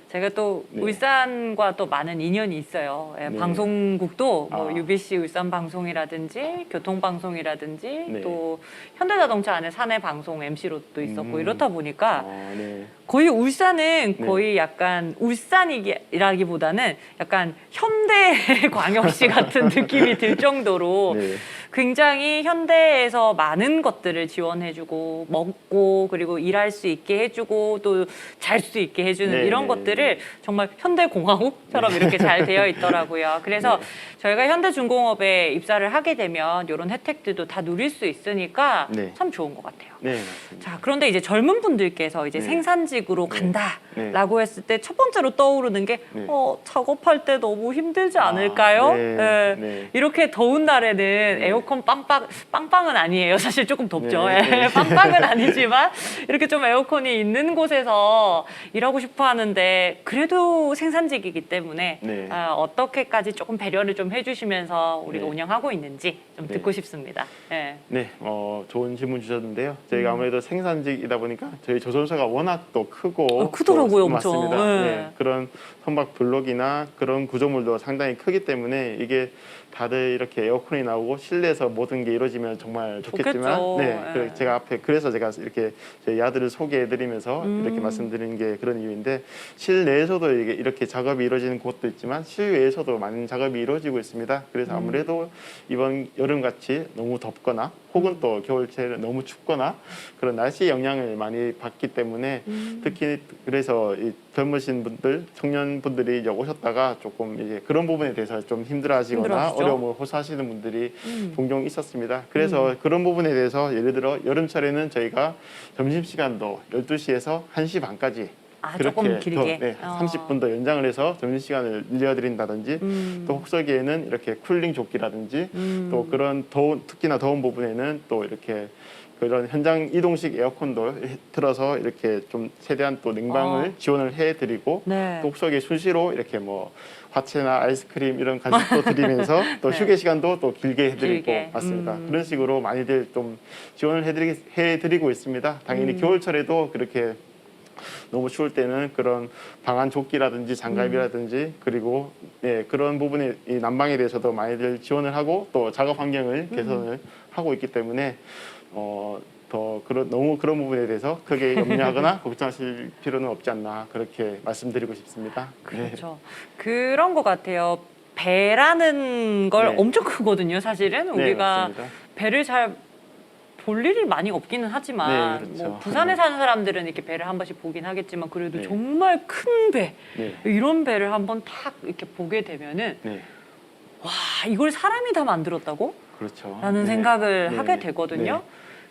Speaker 3: 제가 또
Speaker 4: 네.
Speaker 3: 울산과 또 많은 인연이 있어요. 예,
Speaker 4: 네.
Speaker 3: 방송국도 뭐
Speaker 4: 아.
Speaker 3: UBC 울산 방송이라든지 교통방송이라든지
Speaker 4: 네.
Speaker 3: 또 현대자동차 안에 사내 방송 MC로 또 있었고 이렇다 보니까
Speaker 4: 네.
Speaker 3: 거의 울산은
Speaker 4: 네.
Speaker 3: 거의 약간 울산이라기보다는 약간 현대광역시 같은 느낌이 들 정도로
Speaker 4: 네.
Speaker 3: 굉장히 현대에서 많은 것들을 지원해주고 먹고 그리고 일할 수 있게 해주고 또 잘 수 있게 해주는
Speaker 4: 네,
Speaker 3: 이런
Speaker 4: 네,
Speaker 3: 것들을 정말 현대공화국처럼 이렇게 잘 되어 있더라고요. 그래서
Speaker 4: 네.
Speaker 3: 저희가 현대중공업에 입사를 하게 되면 이런 혜택들도 다 누릴 수 있으니까
Speaker 4: 네.
Speaker 3: 참 좋은 것 같아요.
Speaker 4: 네, 맞습니다.
Speaker 3: 자, 그런데 이제 젊은 분들께서 이제
Speaker 4: 네.
Speaker 3: 생산직으로
Speaker 4: 네.
Speaker 3: 간다라고 했을 때 첫 번째로 떠오르는 게
Speaker 4: 네.
Speaker 3: 작업할 때 너무 힘들지 않을까요?
Speaker 4: 네.
Speaker 3: 예.
Speaker 4: 네.
Speaker 3: 이렇게 더운 날에는
Speaker 4: 네.
Speaker 3: 에어컨 빵빵은 아니에요. 사실 조금 덥죠.
Speaker 4: 네, 네.
Speaker 3: 예, 빵빵은 아니지만 이렇게 좀 에어컨이 있는 곳에서 일하고 싶어 하는데 그래도 생산직이기 때문에
Speaker 4: 네.
Speaker 3: 어떻게까지 조금 배려를 좀 해주시면서 우리가
Speaker 4: 네.
Speaker 3: 운영하고 있는지 좀
Speaker 4: 네.
Speaker 3: 듣고 싶습니다. 예.
Speaker 4: 네, 좋은 질문 주셨는데요. 저희가 아무래도 생산직이다 보니까 저희 조선소가 워낙 또 크고
Speaker 3: 크더라고요,
Speaker 4: 또
Speaker 3: 엄청.
Speaker 4: 맞습니다.
Speaker 3: 네.
Speaker 4: 네, 그런 선박 블록이나 그런 구조물도 상당히 크기 때문에 이게 다들 이렇게 에어컨이 나오고 실내에서 모든 게 이루어지면 정말 좋겠지만,
Speaker 3: 좋겠죠.
Speaker 4: 네,
Speaker 3: 네.
Speaker 4: 제가 앞에 그래서 제가 이렇게 저희 야들을 소개해드리면서 이렇게 말씀드리는 게 그런 이유인데 실내에서도 이렇게 작업이 이루어지는 곳도 있지만 실외에서도 많은 작업이 이루어지고 있습니다. 그래서 아무래도 이번 여름 같이 너무 덥거나 혹은 또 겨울철에 너무 춥거나 그런 날씨의 영향을 많이 받기 때문에 특히 그래서 이 젊으신 분들, 청년분들이 이제 오셨다가 조금 이제 그런 부분에 대해서 좀 힘들어하시거나
Speaker 3: 힘들어하시죠?
Speaker 4: 어려움을 호소하시는 분들이 종종 있었습니다. 그래서 그런 부분에 대해서 예를 들어 여름철에는 저희가 점심시간도 12시에서 1시 반까지
Speaker 3: 조금 길게.
Speaker 4: 더, 30분 더 연장을 해서 점심시간을 늘려드린다든지 또 혹서기에는 이렇게 쿨링 조끼라든지 또 그런 특히나 더운 부분에는 또 이렇게 그런 현장 이동식 에어컨도 틀어서 이렇게 좀 최대한 또 냉방을 지원을 해드리고
Speaker 3: 네.
Speaker 4: 또 혹서기에 수시로 이렇게 뭐 화채나 아이스크림 이런 간식도 드리면서 또
Speaker 3: 네.
Speaker 4: 휴게 시간도 또 길게 해드리고
Speaker 3: 길게.
Speaker 4: 맞습니다. 그런 식으로 많이들 좀 지원을 해드리고 있습니다. 당연히 겨울철에도 그렇게 너무 추울 때는 그런 방한 조끼라든지 장갑이라든지 그리고 네, 그런 부분에 이 난방에 대해서도 많이들 지원을 하고 또 작업 환경을 개선을 하고 있기 때문에 너무 그런 부분에 대해서 크게 염려하거나 걱정하실 필요는 없지 않나 그렇게 말씀드리고 싶습니다.
Speaker 3: 그렇죠. 그런 것 같아요. 배라는 걸
Speaker 4: 네.
Speaker 3: 엄청 크거든요. 사실은
Speaker 4: 네,
Speaker 3: 우리가
Speaker 4: 맞습니다.
Speaker 3: 배를 잘 볼 일이 많이 없기는 하지만
Speaker 4: 네, 그렇죠.
Speaker 3: 뭐 부산에 사는 사람들은 이렇게 배를 한 번씩 보긴 하겠지만 그래도
Speaker 4: 네.
Speaker 3: 정말 큰 배,
Speaker 4: 네.
Speaker 3: 이런 배를 한번 탁 이렇게 보게 되면은
Speaker 4: 네,
Speaker 3: 와, 이걸 사람이 다 만들었다고?
Speaker 4: 그렇죠.
Speaker 3: 라는
Speaker 4: 네.
Speaker 3: 생각을
Speaker 4: 네.
Speaker 3: 하게 되거든요.
Speaker 4: 네.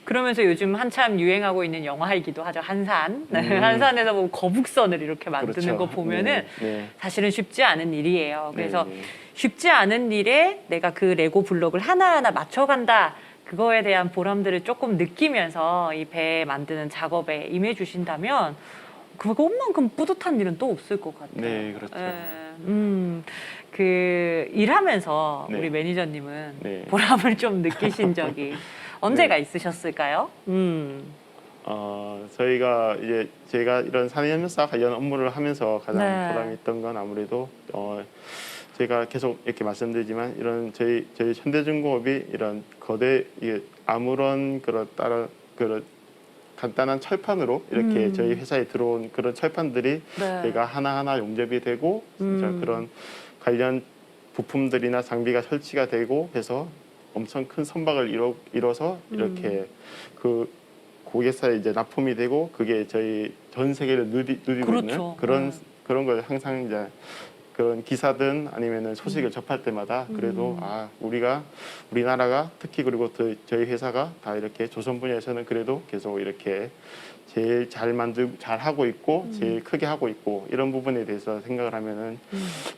Speaker 3: 그러면서 요즘 한참 유행하고 있는 영화이기도 하죠. 한산. 한산에서 뭐 거북선을 이렇게 만드는
Speaker 4: 그렇죠.
Speaker 3: 거 보면은
Speaker 4: 네.
Speaker 3: 사실은 쉽지 않은 일이에요. 그래서
Speaker 4: 네.
Speaker 3: 쉽지 않은 일에 내가 그 레고 블록을 하나하나 맞춰간다. 그거에 대한 보람들을 조금 느끼면서 이 배 만드는 작업에 임해 주신다면 그것만큼 뿌듯한 일은 또 없을 것 같아요.
Speaker 4: 네, 그렇죠.
Speaker 3: 그 일하면서
Speaker 4: 네.
Speaker 3: 우리 매니저님은
Speaker 4: 네.
Speaker 3: 보람을 좀 느끼신 적이 언제가 있으셨을까요?
Speaker 4: 저희가 이제 제가 이런 산해협력사 관련 업무를 하면서 가장
Speaker 3: 네.
Speaker 4: 보람이 있던 건 아무래도 제가 계속 이렇게 말씀드리지만 이런 저희 현대중공업이 이런 거대 아무런 그런 간단한 철판으로 이렇게 저희 회사에 들어온 그런 철판들이
Speaker 3: 네.
Speaker 4: 저희가 하나하나 용접이 되고 진짜 그런 관련 부품들이나 장비가 설치가 되고 해서 엄청 큰 선박을 이뤄서 이렇게 그 고객사에 이제 납품이 되고 그게 저희 전 세계를 누리고
Speaker 3: 그렇죠.
Speaker 4: 있는 그런 걸 항상 이제 그런 기사든 아니면은 소식을 접할 때마다 그래도 우리나라가 특히 그리고 저희 회사가 다 이렇게 조선 분야에서는 그래도 계속 이렇게 제일 잘 하고 있고 제일 크게 하고 있고 이런 부분에 대해서 생각을 하면은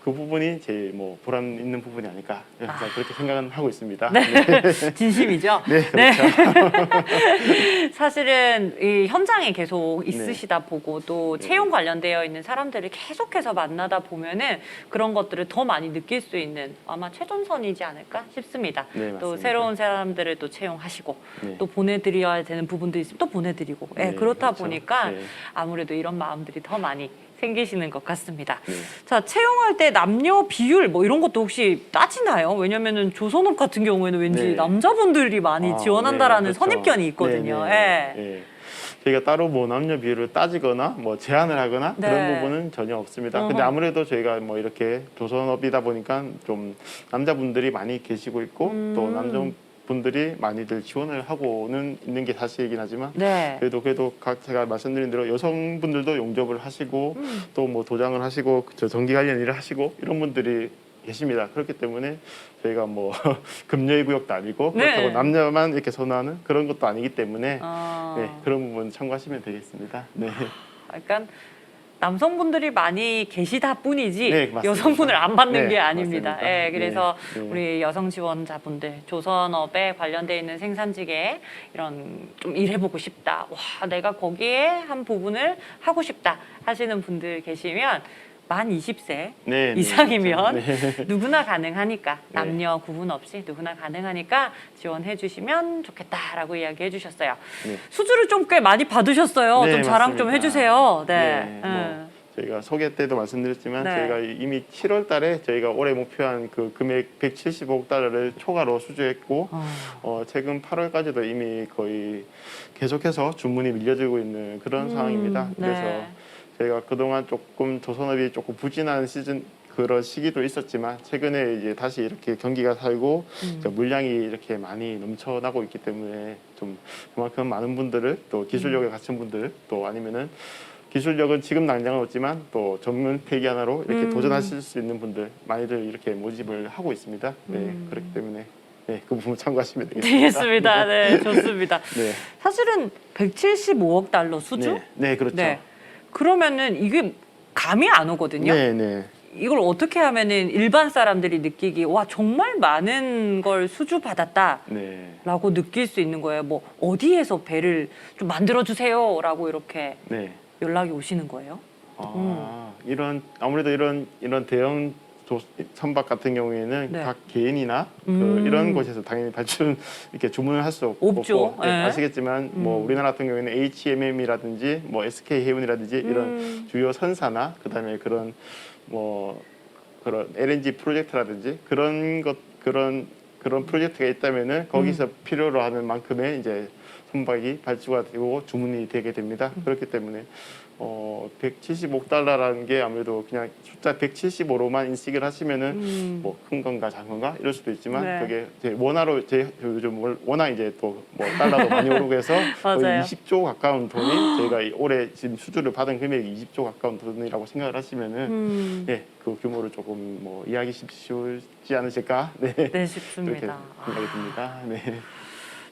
Speaker 4: 그 부분이 제일 뭐 보람 있는 부분이 아닐까 항상 그렇게 생각은 하고 있습니다.
Speaker 3: 네. 진심이죠?
Speaker 4: 네, 그렇죠.
Speaker 3: 사실은 이 현장에 계속 있으시다 보고 또 채용 관련되어 있는 사람들을 계속해서 만나다 보면은 그런 것들을 더 많이 느낄 수 있는 아마 최전선이지 않을까 싶습니다.
Speaker 4: 네,
Speaker 3: 또
Speaker 4: 맞습니다.
Speaker 3: 새로운 사람들을 또 채용하시고
Speaker 4: 네.
Speaker 3: 또 보내드려야 되는 부분도 있으면 또 보내드리고
Speaker 4: 네,
Speaker 3: 그렇다
Speaker 4: 그렇죠.
Speaker 3: 보니까
Speaker 4: 네.
Speaker 3: 아무래도 이런 마음들이 더 많이 생기시는 것 같습니다.
Speaker 4: 네.
Speaker 3: 자, 채용할 때 남녀 비율 뭐 이런 것도 혹시 따지나요? 왜냐면은 조선업 같은 경우에는 왠지
Speaker 4: 네.
Speaker 3: 남자분들이 많이 지원한다라는
Speaker 4: 네, 그렇죠.
Speaker 3: 선입견이 있거든요.
Speaker 4: 네,
Speaker 3: 예.
Speaker 4: 네. 저희가 따로 뭐 남녀 비율을 따지거나 뭐 제한을 하거나
Speaker 3: 네.
Speaker 4: 그런 부분은 전혀 없습니다. 근데 아무래도 저희가 뭐 이렇게 조선업이다 보니까 좀 남자분들이 많이 계시고 있고 또 남자분들이 많이들 지원을 하고는 있는 게 사실이긴 하지만
Speaker 3: 네.
Speaker 4: 그래도 제가 말씀드린 대로 여성분들도 용접을 하시고 또 뭐 도장을 하시고 저 전기 관련 일을 하시고 이런 분들이 계십니다. 그렇기 때문에 저희가 뭐 금요일 구역도 아니고
Speaker 3: 네.
Speaker 4: 그렇다고 남녀만 이렇게 선호하는 그런 것도 아니기 때문에
Speaker 3: 아.
Speaker 4: 네, 그런 부분 참고하시면 되겠습니다. 네.
Speaker 3: 약간 남성분들이 많이 계시다 뿐이지
Speaker 4: 네, 맞습니다.
Speaker 3: 여성분을 안 받는
Speaker 4: 네,
Speaker 3: 게 아닙니다.
Speaker 4: 맞습니다.
Speaker 3: 예, 그래서
Speaker 4: 네, 네.
Speaker 3: 우리 여성 지원자분들, 조선업에 관련돼 있는 생산직에 이런 좀 일해보고 싶다. 와, 내가 거기에 한 부분을 하고 싶다 하시는 분들 계시면 만 20세
Speaker 4: 네,
Speaker 3: 이상이면
Speaker 4: 그렇죠.
Speaker 3: 누구나 가능하니까
Speaker 4: 네.
Speaker 3: 남녀 구분 없이 누구나 가능하니까 지원해 주시면 좋겠다라고 이야기해 주셨어요.
Speaker 4: 네.
Speaker 3: 수주를 좀 꽤 많이 받으셨어요.
Speaker 4: 네,
Speaker 3: 좀 자랑 좀
Speaker 4: 맞습니다.
Speaker 3: 해주세요. 네.
Speaker 4: 네, 뭐
Speaker 3: 음.
Speaker 4: 저희가 소개 때도 말씀드렸지만
Speaker 3: 네.
Speaker 4: 저희가 이미 7월 달에 저희가 올해 목표한 그 금액 175억 달러를 초과로 수주했고 최근 8월까지도 이미 거의 계속해서 주문이 밀려들고 있는 그런 상황입니다. 그래서
Speaker 3: 네.
Speaker 4: 저희가 그동안 조금 조선업이 조금 부진한 시즌 그런 시기도 있었지만 최근에 이제 다시 이렇게 경기가 살고 이제 물량이 이렇게 많이 넘쳐나고 있기 때문에 좀 그만큼 많은 분들을 또 기술력에 갖춘 분들 또 아니면은 기술력은 지금 당장은 없지만 또 전문 태기 하나로 이렇게 도전하실 수 있는 분들 많이들 이렇게 모집을 하고 있습니다. 네, 그렇기 때문에 네, 그 부분 참고하시면 되겠습니다.
Speaker 3: 되겠습니다. 네, 좋습니다.
Speaker 4: 네,
Speaker 3: 사실은 175억 달러 수주?
Speaker 4: 네, 네, 그렇죠.
Speaker 3: 네. 그러면은 이게 감이 안 오거든요.
Speaker 4: 네, 네.
Speaker 3: 이걸 어떻게 하면은 일반 사람들이 느끼기 와 정말 많은 걸 수주 받았다라고
Speaker 4: 네,
Speaker 3: 느낄 수 있는 거예요. 뭐 어디에서 배를 좀 만들어 주세요라고 이렇게
Speaker 4: 네.
Speaker 3: 연락이 오시는 거예요.
Speaker 4: 이런 아무래도 이런 대형 선박 같은 경우에는
Speaker 3: 네.
Speaker 4: 각 개인이나
Speaker 3: 음.
Speaker 4: 이런 곳에서 당연히 발주 이렇게 주문을 할 수
Speaker 3: 없죠.
Speaker 4: 없고 네,
Speaker 3: 네.
Speaker 4: 아시겠지만 뭐 우리나라 같은 경우에는 HMM이라든지 뭐 SK 해운이라든지 이런 주요 선사나 그다음에 그런 뭐 그런 LNG 프로젝트라든지 그런 프로젝트가 있다면은 거기서 필요로 하는 만큼의 이제 선박이 발주가 되고 주문이 되게 됩니다. 그렇기 때문에 175억 달러라는 게 아무래도 그냥 숫자 175로만 인식을 하시면은 뭐 큰 건가 작은 건가 이럴 수도 있지만
Speaker 3: 네.
Speaker 4: 그게 이제 원화로 요즘 워낙 이제 또 뭐 달러도 많이 오르고 해서 거의
Speaker 3: 맞아요.
Speaker 4: 20조 가까운 돈이 저희가 올해 지금 수주를 받은 금액이 20조 가까운 돈이라고 생각을 하시면은 예, 그 규모를 조금 뭐 이해하기 쉽지 않으실까? 네.
Speaker 3: 네,
Speaker 4: 그렇게
Speaker 3: 싶습니다.
Speaker 4: 생각이 듭니다. 네.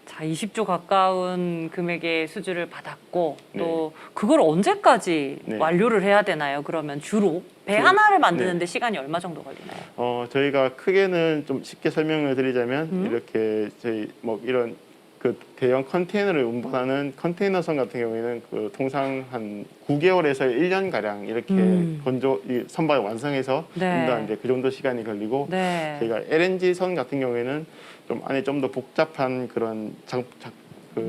Speaker 3: 자, 20조 가까운 금액의 수주를 받았고
Speaker 4: 네.
Speaker 3: 또 그걸 언제까지
Speaker 4: 네.
Speaker 3: 완료를 해야 되나요? 그러면 주로 배
Speaker 4: 주-
Speaker 3: 하나를 만드는데 시간이 얼마 정도 걸리나요?
Speaker 4: 저희가 크게는 좀 쉽게 설명을 드리자면 이렇게 저희 뭐 이런 그 대형 컨테이너를 운반하는 컨테이너선 같은 경우에는 그 통상 한 9개월에서 1년 가량 이렇게 이 선박을 완성해서
Speaker 3: 네.
Speaker 4: 운반하는데 그 정도 시간이 걸리고
Speaker 3: 네.
Speaker 4: 저희가 LNG 선 같은 경우에는 좀 안에 좀 더 복잡한 그런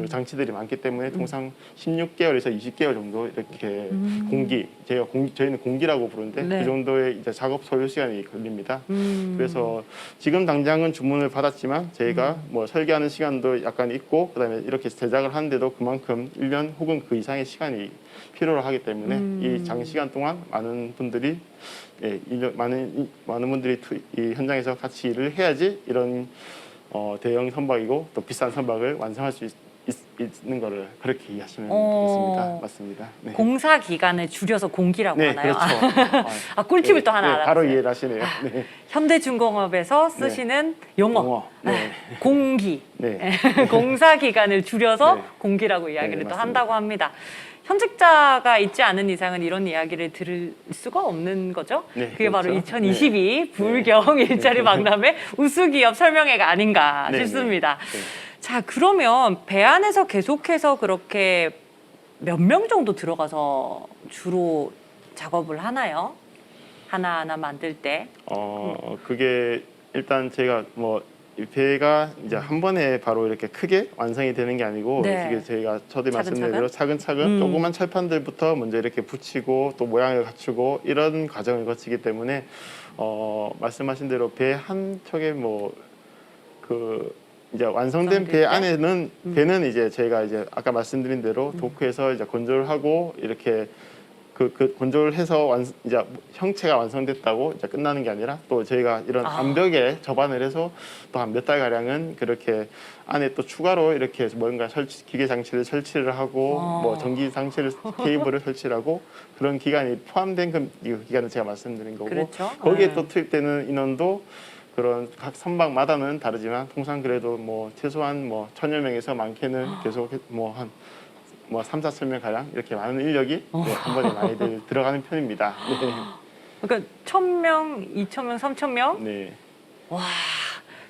Speaker 4: 장치들이 많기 때문에 통상 16개월에서 20개월 정도 이렇게 저희는 공기라고 부르는데
Speaker 3: 네.
Speaker 4: 그 정도의 이제 작업 소요 시간이 걸립니다. 그래서 지금 당장은 주문을 받았지만 저희가 뭐 설계하는 시간도 약간 있고 그다음에 이렇게 제작을 하는데도 그만큼 1년 혹은 그 이상의 시간이 필요로 하기 때문에 이 장시간 동안 많은 분들이 많은 분들이 이 현장에서 같이 일을 해야지 이런 대형 선박이고 또 비싼 선박을 완성할 수 있는 거를 그렇게 이해하시면 되겠습니다. 맞습니다. 네.
Speaker 3: 공사 기간을 줄여서 공기라고
Speaker 4: 네,
Speaker 3: 하나요?
Speaker 4: 그렇죠.
Speaker 3: 꿀팁을 또 하나 알았어요.
Speaker 4: 바로 이해를 하시네요. 네.
Speaker 3: 현대중공업에서 쓰시는 용어.
Speaker 4: 네.
Speaker 3: 공기.
Speaker 4: 네.
Speaker 3: 공사 기간을 줄여서
Speaker 4: 네.
Speaker 3: 공기라고 이야기를 또
Speaker 4: 맞습니다.
Speaker 3: 한다고 합니다. 현직자가 있지 않은 이상은 이런 이야기를 들을 수가 없는 거죠.
Speaker 4: 네,
Speaker 3: 그게 바로
Speaker 4: 그렇죠.
Speaker 3: 2022 불경 일자리 박람회 우수기업 설명회가 아닌가
Speaker 4: 네,
Speaker 3: 싶습니다.
Speaker 4: 네.
Speaker 3: 자, 그러면 배 안에서 계속해서 그렇게 몇 명 정도 들어가서 주로 작업을 하나요? 하나하나 만들 때.
Speaker 4: 그게 일단 제가 뭐 이 배가 이제 한 번에 바로 이렇게 크게 완성이 되는 게 아니고
Speaker 3: 네.
Speaker 4: 이게 저희가 저도
Speaker 3: 차근차근?
Speaker 4: 말씀드린 대로 차근차근 조그만 철판들부터 먼저 이렇게 붙이고 또 모양을 갖추고 이런 과정을 거치기 때문에 말씀하신 대로 배 한 척에 뭐 그 이제 완성된
Speaker 3: 완성될
Speaker 4: 배
Speaker 3: 때?
Speaker 4: 안에는 배는 이제 저희가 이제 아까 말씀드린 대로 도크에서 이제 건조를 하고 이렇게 그 건조를 해서 이제 형체가 완성됐다고 이제 끝나는 게 아니라 또 저희가 이런 암벽에 접안을 해서 또 한 몇 달 가량은 그렇게 안에 또 추가로 이렇게 뭔가 기계 장치를 설치를 하고 뭐 전기 장치를 케이블을 설치를 하고 그런 기간이 포함된 그 기간을 제가 말씀드린 거고
Speaker 3: 그렇죠.
Speaker 4: 거기에
Speaker 3: 네.
Speaker 4: 또 투입되는 인원도 그런 각 선박마다는 다르지만 통상 그래도 뭐 최소한 뭐 1000여 명에서 많게는 계속 뭐 한 뭐 3, 4천 명 가량 이렇게 많은 인력이 네, 한 번에 많이들 들어가는 편입니다.
Speaker 3: 그러니까 1,000명, 2,000명, 3,000명?
Speaker 4: 네.
Speaker 3: 와,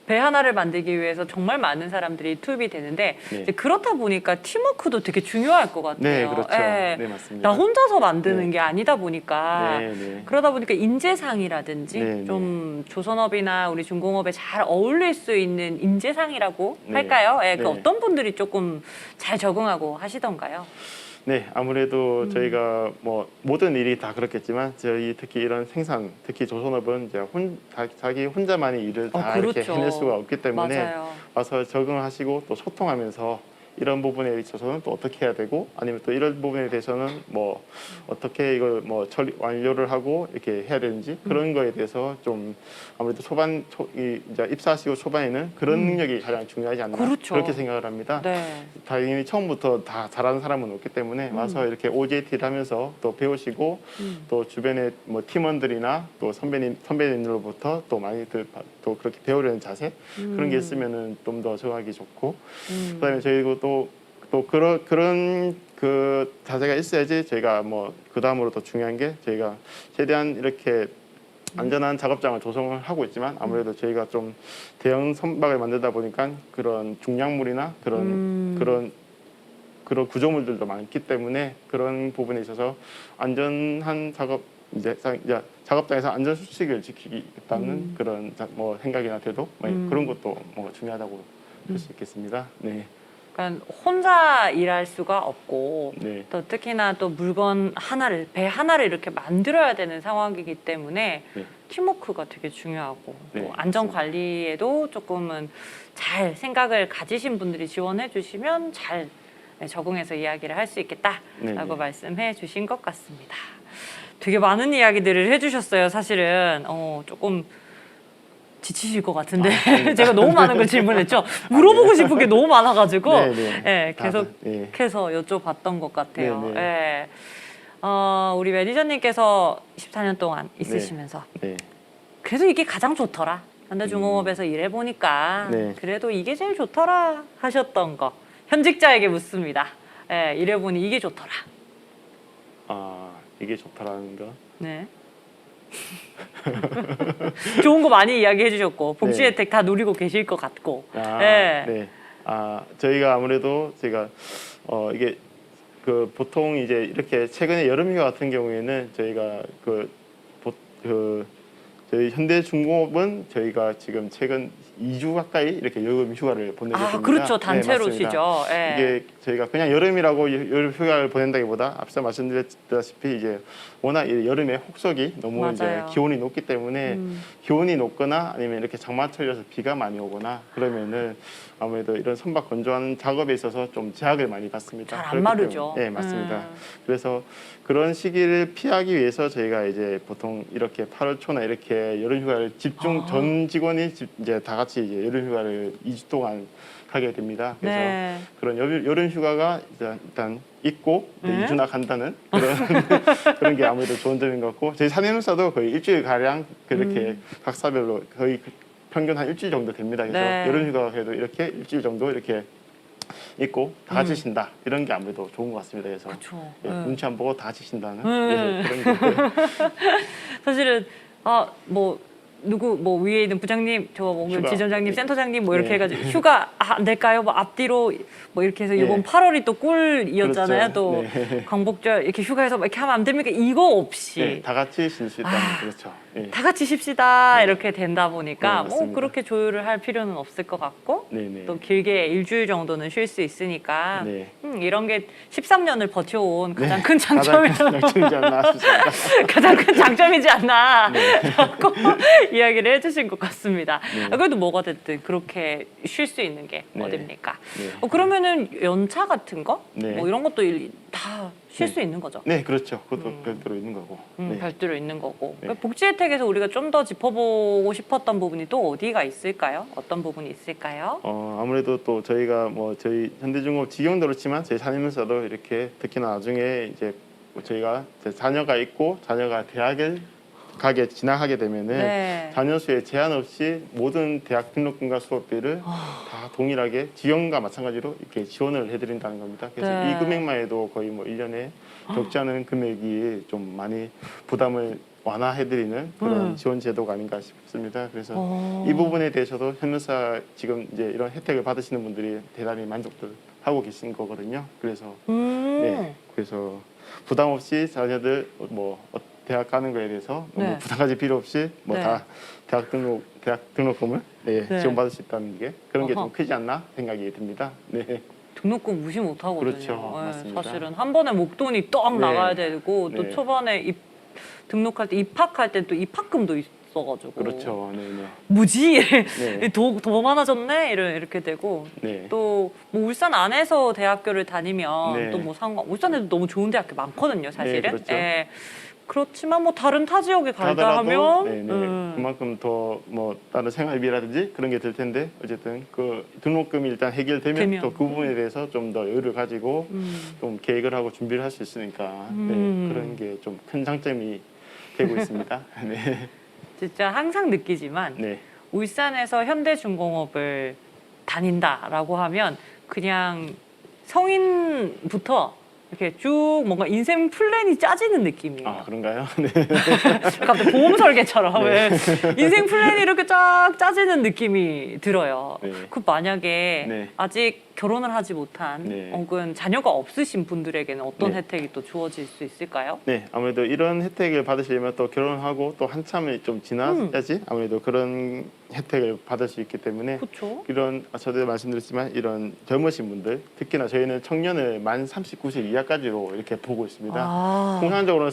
Speaker 3: 배 하나를 만들기 위해서 정말 많은 사람들이 투입이 되는데
Speaker 4: 네.
Speaker 3: 이제 그렇다 보니까 팀워크도 되게 중요할 것 같아요.
Speaker 4: 네, 그렇죠.
Speaker 3: 예.
Speaker 4: 네, 맞습니다.
Speaker 3: 나 혼자서 만드는
Speaker 4: 네.
Speaker 3: 게 아니다 보니까
Speaker 4: 네, 네.
Speaker 3: 그러다 보니까 인재상이라든지
Speaker 4: 네,
Speaker 3: 좀 조선업이나 우리 중공업에 잘 어울릴 수 있는 인재상이라고
Speaker 4: 네.
Speaker 3: 할까요? 예, 그
Speaker 4: 네.
Speaker 3: 어떤 분들이 조금 잘 적응하고 하시던가요?
Speaker 4: 네, 아무래도 저희가 뭐 모든 일이 다 그렇겠지만 저희 특히 이런 생산, 특히 조선업은 이제 자기 혼자만의 일을 다 이렇게
Speaker 3: 그렇죠.
Speaker 4: 해낼 수가 없기 때문에
Speaker 3: 맞아요.
Speaker 4: 와서 적응하시고 또 소통하면서 이런 부분에 있어서는 또 어떻게 해야 되고 아니면 또 이런 부분에 대해서는 뭐 어떻게 이걸 뭐 처리 완료를 하고 이렇게 해야 되는지 그런 거에 대해서 좀 아무래도 이제 입사하시고 초반에는 그런 능력이 가장 중요하지 않나
Speaker 3: 그렇죠.
Speaker 4: 그렇게 생각을 합니다.
Speaker 3: 네.
Speaker 4: 당연히 처음부터 다 잘하는 사람은 없기 때문에 와서 이렇게 OJT를 하면서 또 배우시고 또 주변에 뭐 팀원들이나 또 선배님들로부터 또 많이들 또 그렇게 배우려는 자세 그런 게 있으면은 좀 더 적응하기 좋고 그다음에 저희도 또 그런 그 자세가 있어야지 저희가 뭐 그 다음으로 더 중요한 게 저희가 최대한 이렇게 안전한 작업장을 조성을 하고 있지만 아무래도 저희가 좀 대형 선박을 만들다 보니까 그런 중량물이나 그런 구조물들도 많기 때문에 그런 부분에 있어서 안전한 이제 작업장에서 안전 수칙을 지키겠다는 그런 뭐 생각이나 태도 뭐 그런 것도 뭐 중요하다고 볼 수 있겠습니다. 네.
Speaker 3: 그러니까 혼자 일할 수가 없고
Speaker 4: 네.
Speaker 3: 또 특히나 또 물건 하나를 배 하나를 이렇게 만들어야 되는 상황이기 때문에
Speaker 4: 네.
Speaker 3: 팀워크가 되게 중요하고
Speaker 4: 네,
Speaker 3: 또 안전 관리에도 조금은 잘 생각을 가지신 분들이 지원해 주시면 잘 적응해서 이야기를 할 수 있겠다라고
Speaker 4: 네, 네.
Speaker 3: 말씀해 주신 것 같습니다. 되게 많은 이야기들을 해주셨어요. 사실은 조금 지치실 것 같은데 제가 너무 많은 걸 질문했죠. 물어보고 싶은 게 너무 많아가지고
Speaker 4: 네, 네.
Speaker 3: 예, 계속해서
Speaker 4: 네.
Speaker 3: 여쭤봤던 것 같아요.
Speaker 4: 네, 네.
Speaker 3: 예. 우리 매니저님께서 14년 동안 있으시면서
Speaker 4: 네.
Speaker 3: 그래도 이게 가장 좋더라. 현대중공업에서 일해보니까
Speaker 4: 네.
Speaker 3: 그래도 이게 제일 좋더라 하셨던 거 현직자에게 묻습니다. 예, 일해보니 이게 좋더라.
Speaker 4: 아 이게 좋다라는 거.
Speaker 3: 네. 좋은 거 많이 이야기해 주셨고 복지
Speaker 4: 네.
Speaker 3: 혜택 다 누리고 계실 것 같고.
Speaker 4: 아,
Speaker 3: 네.
Speaker 4: 네. 아, 저희가 아무래도 제가 이게 그 보통 이제 이렇게 최근에 여름휴가 같은 경우에는 저희가 저희 현대중공업은 저희가 지금 최근 2주 가까이 이렇게 여름 휴가를 보내고 있습니다.
Speaker 3: 그렇죠.
Speaker 4: 네,
Speaker 3: 단체로
Speaker 4: 맞습니다.
Speaker 3: 쉬죠. 예.
Speaker 4: 이게 저희가 그냥 여름이라고 여름 휴가를 보낸다기보다 앞서 말씀드렸다시피 이제 워낙 이 여름에 혹석이 너무 이제
Speaker 3: 맞아요.
Speaker 4: 기온이 높기 때문에 기온이 높거나 아니면 이렇게 장마철이라서 비가 많이 오거나 그러면은 아무래도 이런 선박 건조하는 작업에 있어서 좀 제약을 많이 받습니다.
Speaker 3: 잘 안
Speaker 4: 그렇기
Speaker 3: 마르죠.
Speaker 4: 때문에, 네, 맞습니다. 그래서 그런 시기를 피하기 위해서 저희가 이제 보통 이렇게 8월 초나 이렇게 여름 휴가를 전 직원이 이제 다 같이 이제 여름 휴가를 2주 동안 가게 됩니다. 그래서
Speaker 3: 네.
Speaker 4: 그런 여름 휴가가 일단 있고
Speaker 3: 네?
Speaker 4: 2주나 간다는 그런 게 아무래도 좋은 점인 것 같고 저희 사내연수사도 거의 일주일 가량 그렇게 각 사별로 거의 평균 한 일주일 정도 됩니다. 그래서
Speaker 3: 네.
Speaker 4: 여름 휴가가 그래도 이렇게 일주일 정도 이렇게 있고 다 같이 쉰다 이런 게 아무래도 좋은 것 같습니다. 그래서
Speaker 3: 그렇죠.
Speaker 4: 예,
Speaker 3: 네.
Speaker 4: 눈치 안 보고 다 같이 쉰다는
Speaker 3: 네.
Speaker 4: 그런 게
Speaker 3: 사실은 뭐 누구 뭐 위에 있는 부장님 뭐
Speaker 4: 휴가.
Speaker 3: 지점장님
Speaker 4: 네.
Speaker 3: 센터장님 뭐 이렇게
Speaker 4: 네.
Speaker 3: 해가지고 휴가 안 될까요? 뭐 앞뒤로 뭐 이렇게 해서
Speaker 4: 네.
Speaker 3: 이번 8월이 또 꿀이었잖아요.
Speaker 4: 그렇죠.
Speaker 3: 또
Speaker 4: 네.
Speaker 3: 광복절 이렇게 휴가해서 뭐 이렇게 하면 안 됩니까? 이거 없이
Speaker 4: 네, 다 같이 쉴 수 있다는 그렇죠. 예.
Speaker 3: 다 같이 쉽시다
Speaker 4: 네.
Speaker 3: 이렇게 된다 보니까
Speaker 4: 네,
Speaker 3: 뭐
Speaker 4: 맞습니다.
Speaker 3: 그렇게 조율을 할 필요는 없을 것 같고
Speaker 4: 네네.
Speaker 3: 또 길게 일주일 정도는 쉴 수 있으니까
Speaker 4: 네.
Speaker 3: 이런 게 13년을 버텨온 가장
Speaker 4: 네,
Speaker 3: 큰 장점이
Speaker 4: 가장 큰 장점이지 않나 싶습니다.
Speaker 3: 가장 큰 장점이지 않나라고
Speaker 4: 네.
Speaker 3: 이야기를 해주신 것 같습니다.
Speaker 4: 네.
Speaker 3: 그래도 뭐가 됐든 그렇게 쉴 수 있는 게
Speaker 4: 네.
Speaker 3: 어딥니까?
Speaker 4: 네.
Speaker 3: 그러면은 연차 같은 거,
Speaker 4: 네.
Speaker 3: 뭐 이런 것도 다 쉴
Speaker 4: 네.
Speaker 3: 수 있는 거죠.
Speaker 4: 네, 그렇죠. 그것도 별도로 있는 거고. 네.
Speaker 3: 별도로 있는 거고.
Speaker 4: 네.
Speaker 3: 복지 혜택에서 우리가 좀 더 짚어보고 싶었던 부분이 또 어디가 있을까요? 어떤 부분이 있을까요?
Speaker 4: 아무래도 또 저희가 뭐 저희 현대중공업 직영도 그렇지만 저희 사내면서도 이렇게 특히나 나중에 이제 저희가 이제 자녀가 있고 자녀가 대학을 가게 진학하게 되면은
Speaker 3: 네.
Speaker 4: 자녀 수에 제한 없이 모든 대학 등록금과 수업비를 다 동일하게 지원과 마찬가지로 이렇게 지원을 해드린다는 겁니다. 그래서
Speaker 3: 네.
Speaker 4: 이 금액만 해도 거의 뭐 1년에 적지 않은 금액이 좀 많이 부담을 완화해드리는 그런 지원 제도가 아닌가 싶습니다. 그래서 이 부분에 대해서도 현무사 지금 이제 이런 혜택을 받으시는 분들이 대단히 만족들 하고 계신 거거든요. 그래서 네, 그래서 부담 없이 자녀들 뭐 대학 가는 거에 대해서 너무
Speaker 3: 네.
Speaker 4: 부담 가질 필요 없이 뭐
Speaker 3: 네.
Speaker 4: 다 대학 등록금을 네,
Speaker 3: 네.
Speaker 4: 지원받을 수 있다는 게 그런 게
Speaker 3: 어허.
Speaker 4: 좀 크지 않나 생각이 듭니다. 네.
Speaker 3: 등록금 무시 못 하거든요.
Speaker 4: 그렇죠.
Speaker 3: 네,
Speaker 4: 맞습니다.
Speaker 3: 사실은 한 번에 목돈이 떡
Speaker 4: 네.
Speaker 3: 나가야 되고 또
Speaker 4: 네.
Speaker 3: 초반에 등록할 때 입학할 때 또 입학금도 있어가지고
Speaker 4: 그렇죠. 네, 네.
Speaker 3: 뭐지?
Speaker 4: 네.
Speaker 3: 더 많아졌네? 이렇게 되고
Speaker 4: 네.
Speaker 3: 또 뭐 울산 안에서 대학교를 다니면
Speaker 4: 네.
Speaker 3: 또 뭐 울산에도 너무 좋은 대학교 많거든요, 사실은.
Speaker 4: 네, 그렇죠.
Speaker 3: 예. 그렇지만 뭐 다른 타 지역에 갈다
Speaker 4: 가더라도
Speaker 3: 하면
Speaker 4: 네네. 그만큼 더 뭐 다른 생활비라든지 그런 게 들 텐데 어쨌든 그 등록금이 일단 해결되면 또 그 부분에 대해서 좀 더 여유를 가지고 좀 계획을 하고 준비를 할 수 있으니까 네, 그런 게 좀 큰 장점이 되고 있습니다. 네.
Speaker 3: 진짜 항상 느끼지만
Speaker 4: 네.
Speaker 3: 울산에서 현대중공업을 다닌다라고 하면 그냥 성인부터 이렇게 쭉 뭔가 인생 플랜이 짜지는 느낌이에요.
Speaker 4: 아 그런가요? 네.
Speaker 3: 갑자기 보험 설계처럼
Speaker 4: 네.
Speaker 3: 인생 플랜이 이렇게 쫙 짜지는 느낌이 들어요.
Speaker 4: 네.
Speaker 3: 그 만약에
Speaker 4: 네.
Speaker 3: 아직 결혼을 하지 못한
Speaker 4: 네.
Speaker 3: 혹은 자녀가 없으신 분들에게는 어떤
Speaker 4: 네.
Speaker 3: 혜택이 또 주어질 수 있을까요?
Speaker 4: 네, 아무래도 이런 혜택을 받으시려면 또 결혼하고 또 한참을 좀 지나야지 아무래도 그런 혜택을 받을 수 있기 때문에
Speaker 3: 그렇죠.
Speaker 4: 이런 저도 말씀드렸지만 이런 젊으신 분들 특히나 저희는 청년을 만 39세 이하까지로 이렇게 보고 있습니다.
Speaker 3: 아,
Speaker 4: 통상적으로는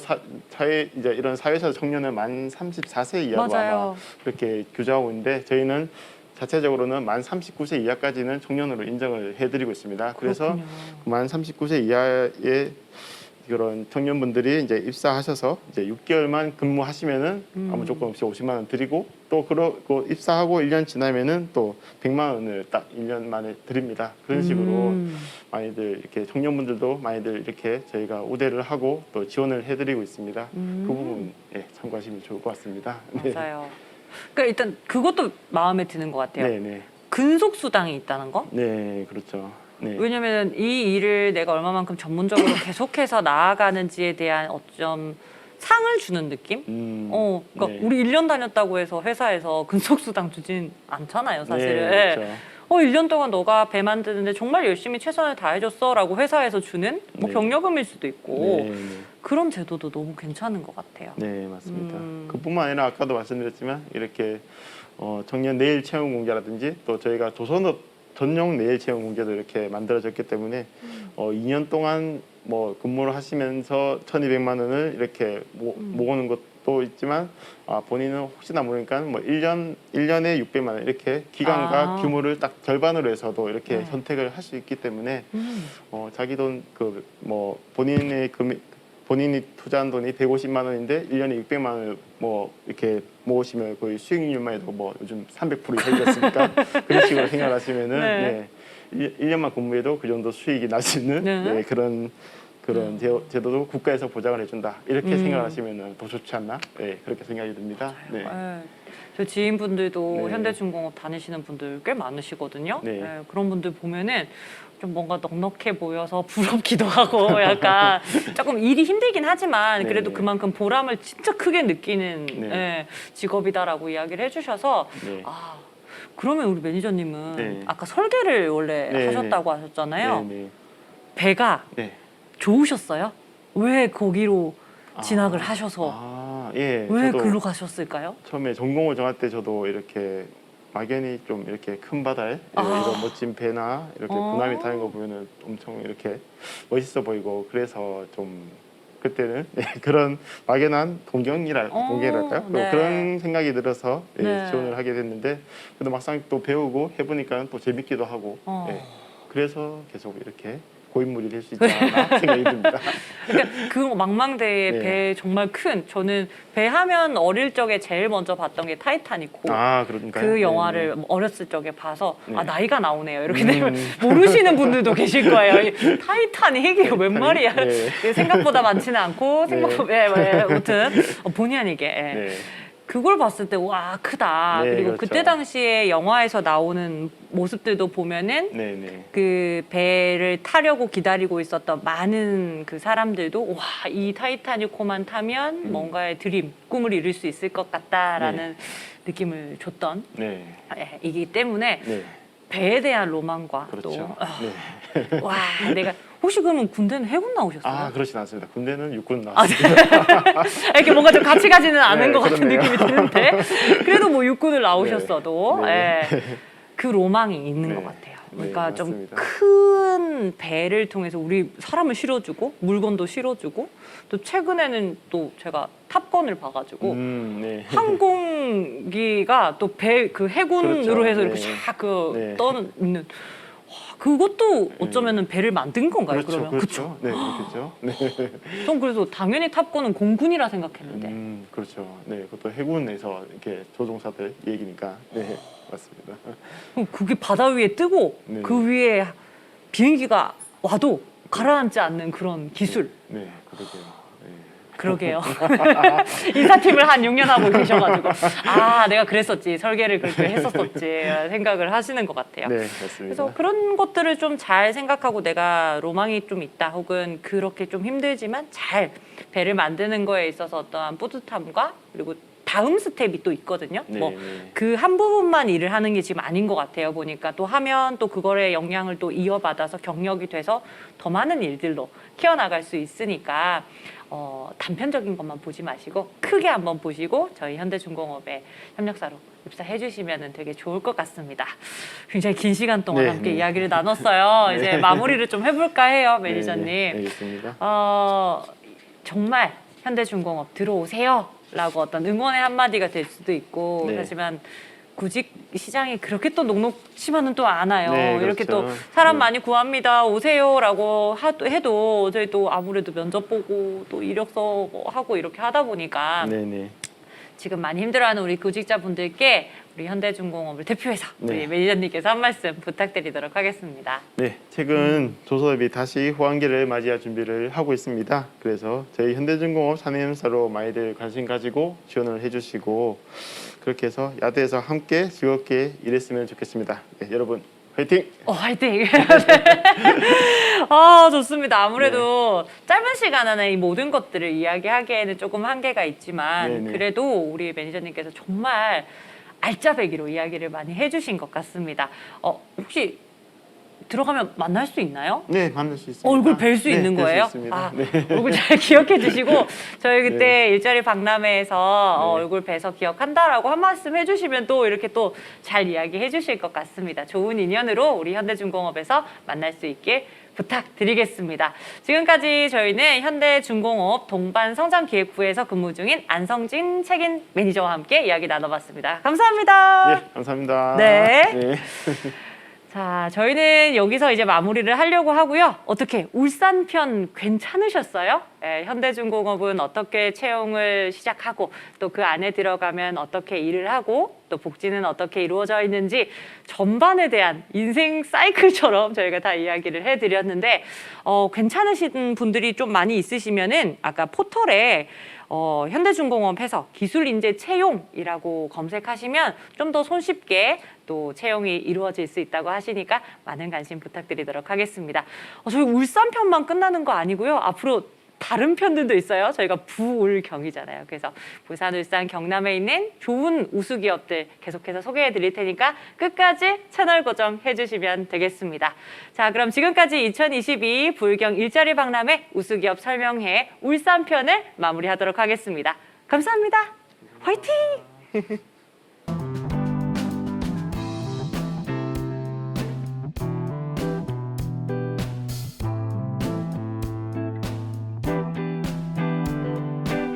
Speaker 4: 사회 이제 이런 사회에서 청년을 만 34세 이하로 아마
Speaker 3: 맞아요.
Speaker 4: 그렇게 규정하고 있는데 저희는 자체적으로는 만 39세 이하까지는 청년으로 인정을 해드리고 있습니다. 그래서
Speaker 3: 그렇군요.
Speaker 4: 만 39세 이하의 그런 청년분들이 이제 입사하셔서 이제 6개월만 근무하시면은 아무 조건 없이 50만 원 드리고 또 그러고 입사하고 1년 지나면은 또 100만 원을 딱 1년 만에 드립니다. 그런 식으로 많이들 이렇게 청년분들도 많이들 이렇게 저희가 우대를 하고 또 지원을 해드리고 있습니다. 그 부분 참고하시면 좋을 것 같습니다.
Speaker 3: 맞아요. 그러니까 일단 그것도 마음에 드는 것 같아요.
Speaker 4: 네, 네,
Speaker 3: 근속 수당이 있다는 거?
Speaker 4: 네, 그렇죠. 네,
Speaker 3: 왜냐면 이 일을 내가 얼마만큼 전문적으로 계속해서 나아가는지에 대한 어쩜 상을 주는 느낌? 그러니까
Speaker 4: 네.
Speaker 3: 우리 1년 다녔다고 해서 회사에서 근속 수당 주진 않잖아요, 사실은.
Speaker 4: 네, 그렇죠.
Speaker 3: 1년 동안 너가 배 만드는데 정말 열심히 최선을 다해줬어라고 회사에서 주는 뭐
Speaker 4: 네.
Speaker 3: 병력금일 수도 있고
Speaker 4: 네, 네.
Speaker 3: 그런 제도도 너무 괜찮은 것 같아요.
Speaker 4: 네, 맞습니다. 그뿐만 아니라 아까도 말씀드렸지만 이렇게 청년 내일 채용 공개라든지 또 저희가 조선업 전용 내일 채용 공개도 이렇게 만들어졌기 때문에 2년 동안 뭐 근무를 하시면서 1,200만 원을 이렇게 모으는 것도 있지만 본인은 혹시나 모르니까 뭐 1년에 600만 원 이렇게 기간과 규모를 딱 절반으로 해서도 이렇게 선택을 할 수 있기 때문에 자기 돈 그 뭐 본인이 투자한 돈이 150만 원인데 1년에 600만 원을 뭐 이렇게 모으시면 거의 수익률만 해도 뭐 요즘 300% 이상이었으니까 그런 식으로 생각하시면은
Speaker 3: 네.
Speaker 4: 1년만 근무해도 그 정도 수익이 날 수 있는
Speaker 3: 네.
Speaker 4: 그런 제도도 국가에서 보장을 해준다 이렇게 생각하시면은 더 좋지 않나 그렇게 생각이 듭니다. 네.
Speaker 3: 네. 저 지인분들도
Speaker 4: 네.
Speaker 3: 현대중공업 다니시는 분들 꽤 많으시거든요.
Speaker 4: 네.
Speaker 3: 네, 그런 분들 보면은 좀 뭔가 넉넉해 보여서 부럽기도 하고 약간 조금 일이 힘들긴 하지만 그래도
Speaker 4: 네.
Speaker 3: 그만큼 보람을 진짜 크게 느끼는
Speaker 4: 네.
Speaker 3: 직업이다라고 이야기를 해주셔서
Speaker 4: 네.
Speaker 3: 그러면 우리 매니저님은
Speaker 4: 네.
Speaker 3: 아까 설계를 원래
Speaker 4: 네.
Speaker 3: 하셨다고 하셨잖아요.
Speaker 4: 네,
Speaker 3: 배가
Speaker 4: 네.
Speaker 3: 좋으셨어요? 왜 거기로 진학을 하셔서
Speaker 4: 예.
Speaker 3: 왜
Speaker 4: 저도
Speaker 3: 글로 가셨을까요?
Speaker 4: 처음에 전공을 정할 때 저도 이렇게 막연히 좀 이렇게 큰 바다에 이런 멋진 배나 이렇게 군함이 타는 거 보면은 엄청 이렇게 멋있어 보이고 그래서 좀 그때는 그런 막연한 동경이랄까요?
Speaker 3: 네.
Speaker 4: 그런 생각이 들어서
Speaker 3: 네.
Speaker 4: 지원을 하게 됐는데 그래도 막상 또 배우고 해보니까 또 재밌기도 하고 그래서 계속 이렇게 고인물이 될 수 있지 않나 생각이 듭니다.
Speaker 3: 그러니까 그 망망대해
Speaker 4: 네.
Speaker 3: 배 정말 큰 저는 배 하면 어릴 적에 제일 먼저 봤던 게 타이타닉고
Speaker 4: 그러니까요.
Speaker 3: 그 영화를 어렸을 적에 봐서
Speaker 4: 네.
Speaker 3: 나이가 나오네요. 이렇게 되면 모르시는 분들도 계실 거예요. 이 타이타닉 이거 웬 말이야?
Speaker 4: 네.
Speaker 3: 생각보다 많지는 않고 생각보다 아무튼 본의 아니게
Speaker 4: 네.
Speaker 3: 그걸 봤을 때 와 크다.
Speaker 4: 네,
Speaker 3: 그리고
Speaker 4: 그렇죠.
Speaker 3: 그때 당시에 영화에서 나오는 모습들도 보면은
Speaker 4: 네, 네.
Speaker 3: 그 배를 타려고 기다리고 있었던 많은 그 사람들도 와, 이 타이타닉호만 타면 뭔가의 드림, 꿈을 이룰 수 있을 것 같다라는 느낌을 줬던
Speaker 4: 네.
Speaker 3: 이기 때문에
Speaker 4: 네.
Speaker 3: 배에 대한 로망과
Speaker 4: 그렇죠.
Speaker 3: 또
Speaker 4: 네.
Speaker 3: 와, 내가 혹시 그러면 군대는 해군 나오셨어요?
Speaker 4: 그렇진 않습니다. 군대는 육군 나왔습니다.
Speaker 3: 이렇게 뭔가 좀 같이 가지는 않은
Speaker 4: 네,
Speaker 3: 것 같은
Speaker 4: 그렇네요.
Speaker 3: 느낌이 드는데 그래도 뭐 육군을 나오셨어도
Speaker 4: 네.
Speaker 3: 그 로망이 있는
Speaker 4: 네.
Speaker 3: 것 같아요. 그러니까
Speaker 4: 네,
Speaker 3: 좀
Speaker 4: 맞습니다.
Speaker 3: 큰 배를 통해서 우리 사람을 실어주고 물건도 실어주고 또 최근에는 또 제가 탑건을 봐가지고
Speaker 4: 네.
Speaker 3: 항공기가 또 배 그 해군으로
Speaker 4: 그렇죠.
Speaker 3: 해서 이렇게
Speaker 4: 네.
Speaker 3: 샥그
Speaker 4: 네.
Speaker 3: 떠있는 그것도 어쩌면은 배를 만든 건가요?
Speaker 4: 그렇죠,
Speaker 3: 그러면
Speaker 4: 그렇죠. 네, 그렇죠. 네.
Speaker 3: 전 그래서 당연히 탑건은 공군이라 생각했는데
Speaker 4: 그렇죠. 네, 그것도 해군에서 이렇게 조종사들 얘기니까. 네, 맞습니다.
Speaker 3: 그럼 그게 바다 위에 뜨고
Speaker 4: 네.
Speaker 3: 그 위에 비행기가 와도 가라앉지 않는 그런 기술.
Speaker 4: 네, 그러게요. 네.
Speaker 3: 그러게요. 인사팀을 한 6년 하고 계셔가지고 내가 그랬었지 설계를 그렇게 했었었지 생각을 하시는 것 같아요.
Speaker 4: 네, 맞습니다.
Speaker 3: 그래서 그런 것들을 좀 잘 생각하고 내가 로망이 좀 있다 혹은 그렇게 좀 힘들지만 잘 배를 만드는 거에 있어서 어떠한 뿌듯함과 그리고 다음 스텝이 또 있거든요.
Speaker 4: 네,
Speaker 3: 뭐
Speaker 4: 네.
Speaker 3: 그 한 부분만 일을 하는 게 지금 아닌 것 같아요. 보니까 또 하면 또 그거의 영향을 또 이어받아서 경력이 돼서 더 많은 일들로 키워나갈 수 있으니까 단편적인 것만 보지 마시고 크게 한번 보시고 저희 현대중공업에 협력사로 입사해 주시면 되게 좋을 것 같습니다. 굉장히 긴 시간 동안
Speaker 4: 네,
Speaker 3: 함께
Speaker 4: 네.
Speaker 3: 이야기를 나눴어요.
Speaker 4: 네.
Speaker 3: 이제 마무리를 좀 해볼까 해요, 매니저님.
Speaker 4: 네, 네, 알겠습니다.
Speaker 3: 정말 현대중공업 들어오세요 라고 어떤 응원의 한마디가 될 수도 있고
Speaker 4: 네.
Speaker 3: 하지만 구직 시장이 그렇게 또 녹록치만은 또 않아요.
Speaker 4: 네,
Speaker 3: 이렇게 또
Speaker 4: 그렇죠.
Speaker 3: 사람
Speaker 4: 네.
Speaker 3: 많이 구합니다. 오세요라고 해도 저희 또 아무래도 면접 보고 또 이력서 뭐 하고 이렇게 하다 보니까
Speaker 4: 네, 네.
Speaker 3: 지금 많이 힘들어하는 우리 구직자분들께 우리 현대중공업을 대표해서 우리
Speaker 4: 네.
Speaker 3: 매니저님께서 한 말씀 부탁드리도록 하겠습니다.
Speaker 4: 네, 최근 조선업이 다시 호황기를 맞이할 준비를 하고 있습니다. 그래서 저희 현대중공업 사내임사로 많이들 관심 가지고 지원을 해주시고 그렇게 해서 야대에서 함께 즐겁게 일했으면 좋겠습니다. 네, 여러분 화이팅!
Speaker 3: 화이팅! 좋습니다. 아무래도 짧은 시간 안에 이 모든 것들을 이야기하기에는 조금 한계가 있지만
Speaker 4: 네네.
Speaker 3: 그래도 우리 매니저님께서 정말 알짜배기로 이야기를 많이 해주신 것 같습니다. 혹시 들어가면 만날 수 있나요?
Speaker 4: 네, 만날 수 있습니다.
Speaker 3: 얼굴 뵐 수
Speaker 4: 네,
Speaker 3: 있는
Speaker 4: 뵐수
Speaker 3: 거예요?
Speaker 4: 있습니다. 네.
Speaker 3: 얼굴 잘 기억해 주시고 저희 그때 일자리 박람회에서
Speaker 4: 네.
Speaker 3: 얼굴 뵈서 기억한다라고 한 말씀 해주시면 또 이렇게 또 잘 이야기해 주실 것 같습니다. 좋은 인연으로 우리 현대중공업에서 만날 수 있길 부탁드리겠습니다. 지금까지 저희는 현대중공업 동반성장기획부에서 근무 중인 안성진 책임 매니저와 함께 이야기 나눠봤습니다. 감사합니다.
Speaker 4: 네, 감사합니다.
Speaker 3: 네.
Speaker 4: 네.
Speaker 3: 자, 저희는 여기서 이제 마무리를 하려고 하고요. 어떻게 울산 편 괜찮으셨어요? 네, 현대중공업은 어떻게 채용을 시작하고 또 그 안에 들어가면 어떻게 일을 하고 또 복지는 어떻게 이루어져 있는지 전반에 대한 인생 사이클처럼 저희가 다 이야기를 해드렸는데 괜찮으신 분들이 좀 많이 있으시면은 아까 포털에 현대중공업에서 기술인재 채용이라고 검색하시면 좀 더 손쉽게 또 채용이 이루어질 수 있다고 하시니까 많은 관심 부탁드리도록 하겠습니다. 저희 울산 편만 끝나는 거 아니고요. 앞으로 다른 편들도 있어요. 저희가 부울경이잖아요. 그래서 부산, 울산, 경남에 있는 좋은 우수기업들 계속해서 소개해 드릴 테니까 끝까지 채널 고정해 주시면 되겠습니다. 자, 그럼 지금까지 2022 부울경 일자리 박람회 우수기업 설명회 울산 편을 마무리하도록 하겠습니다. 감사합니다. 화이팅!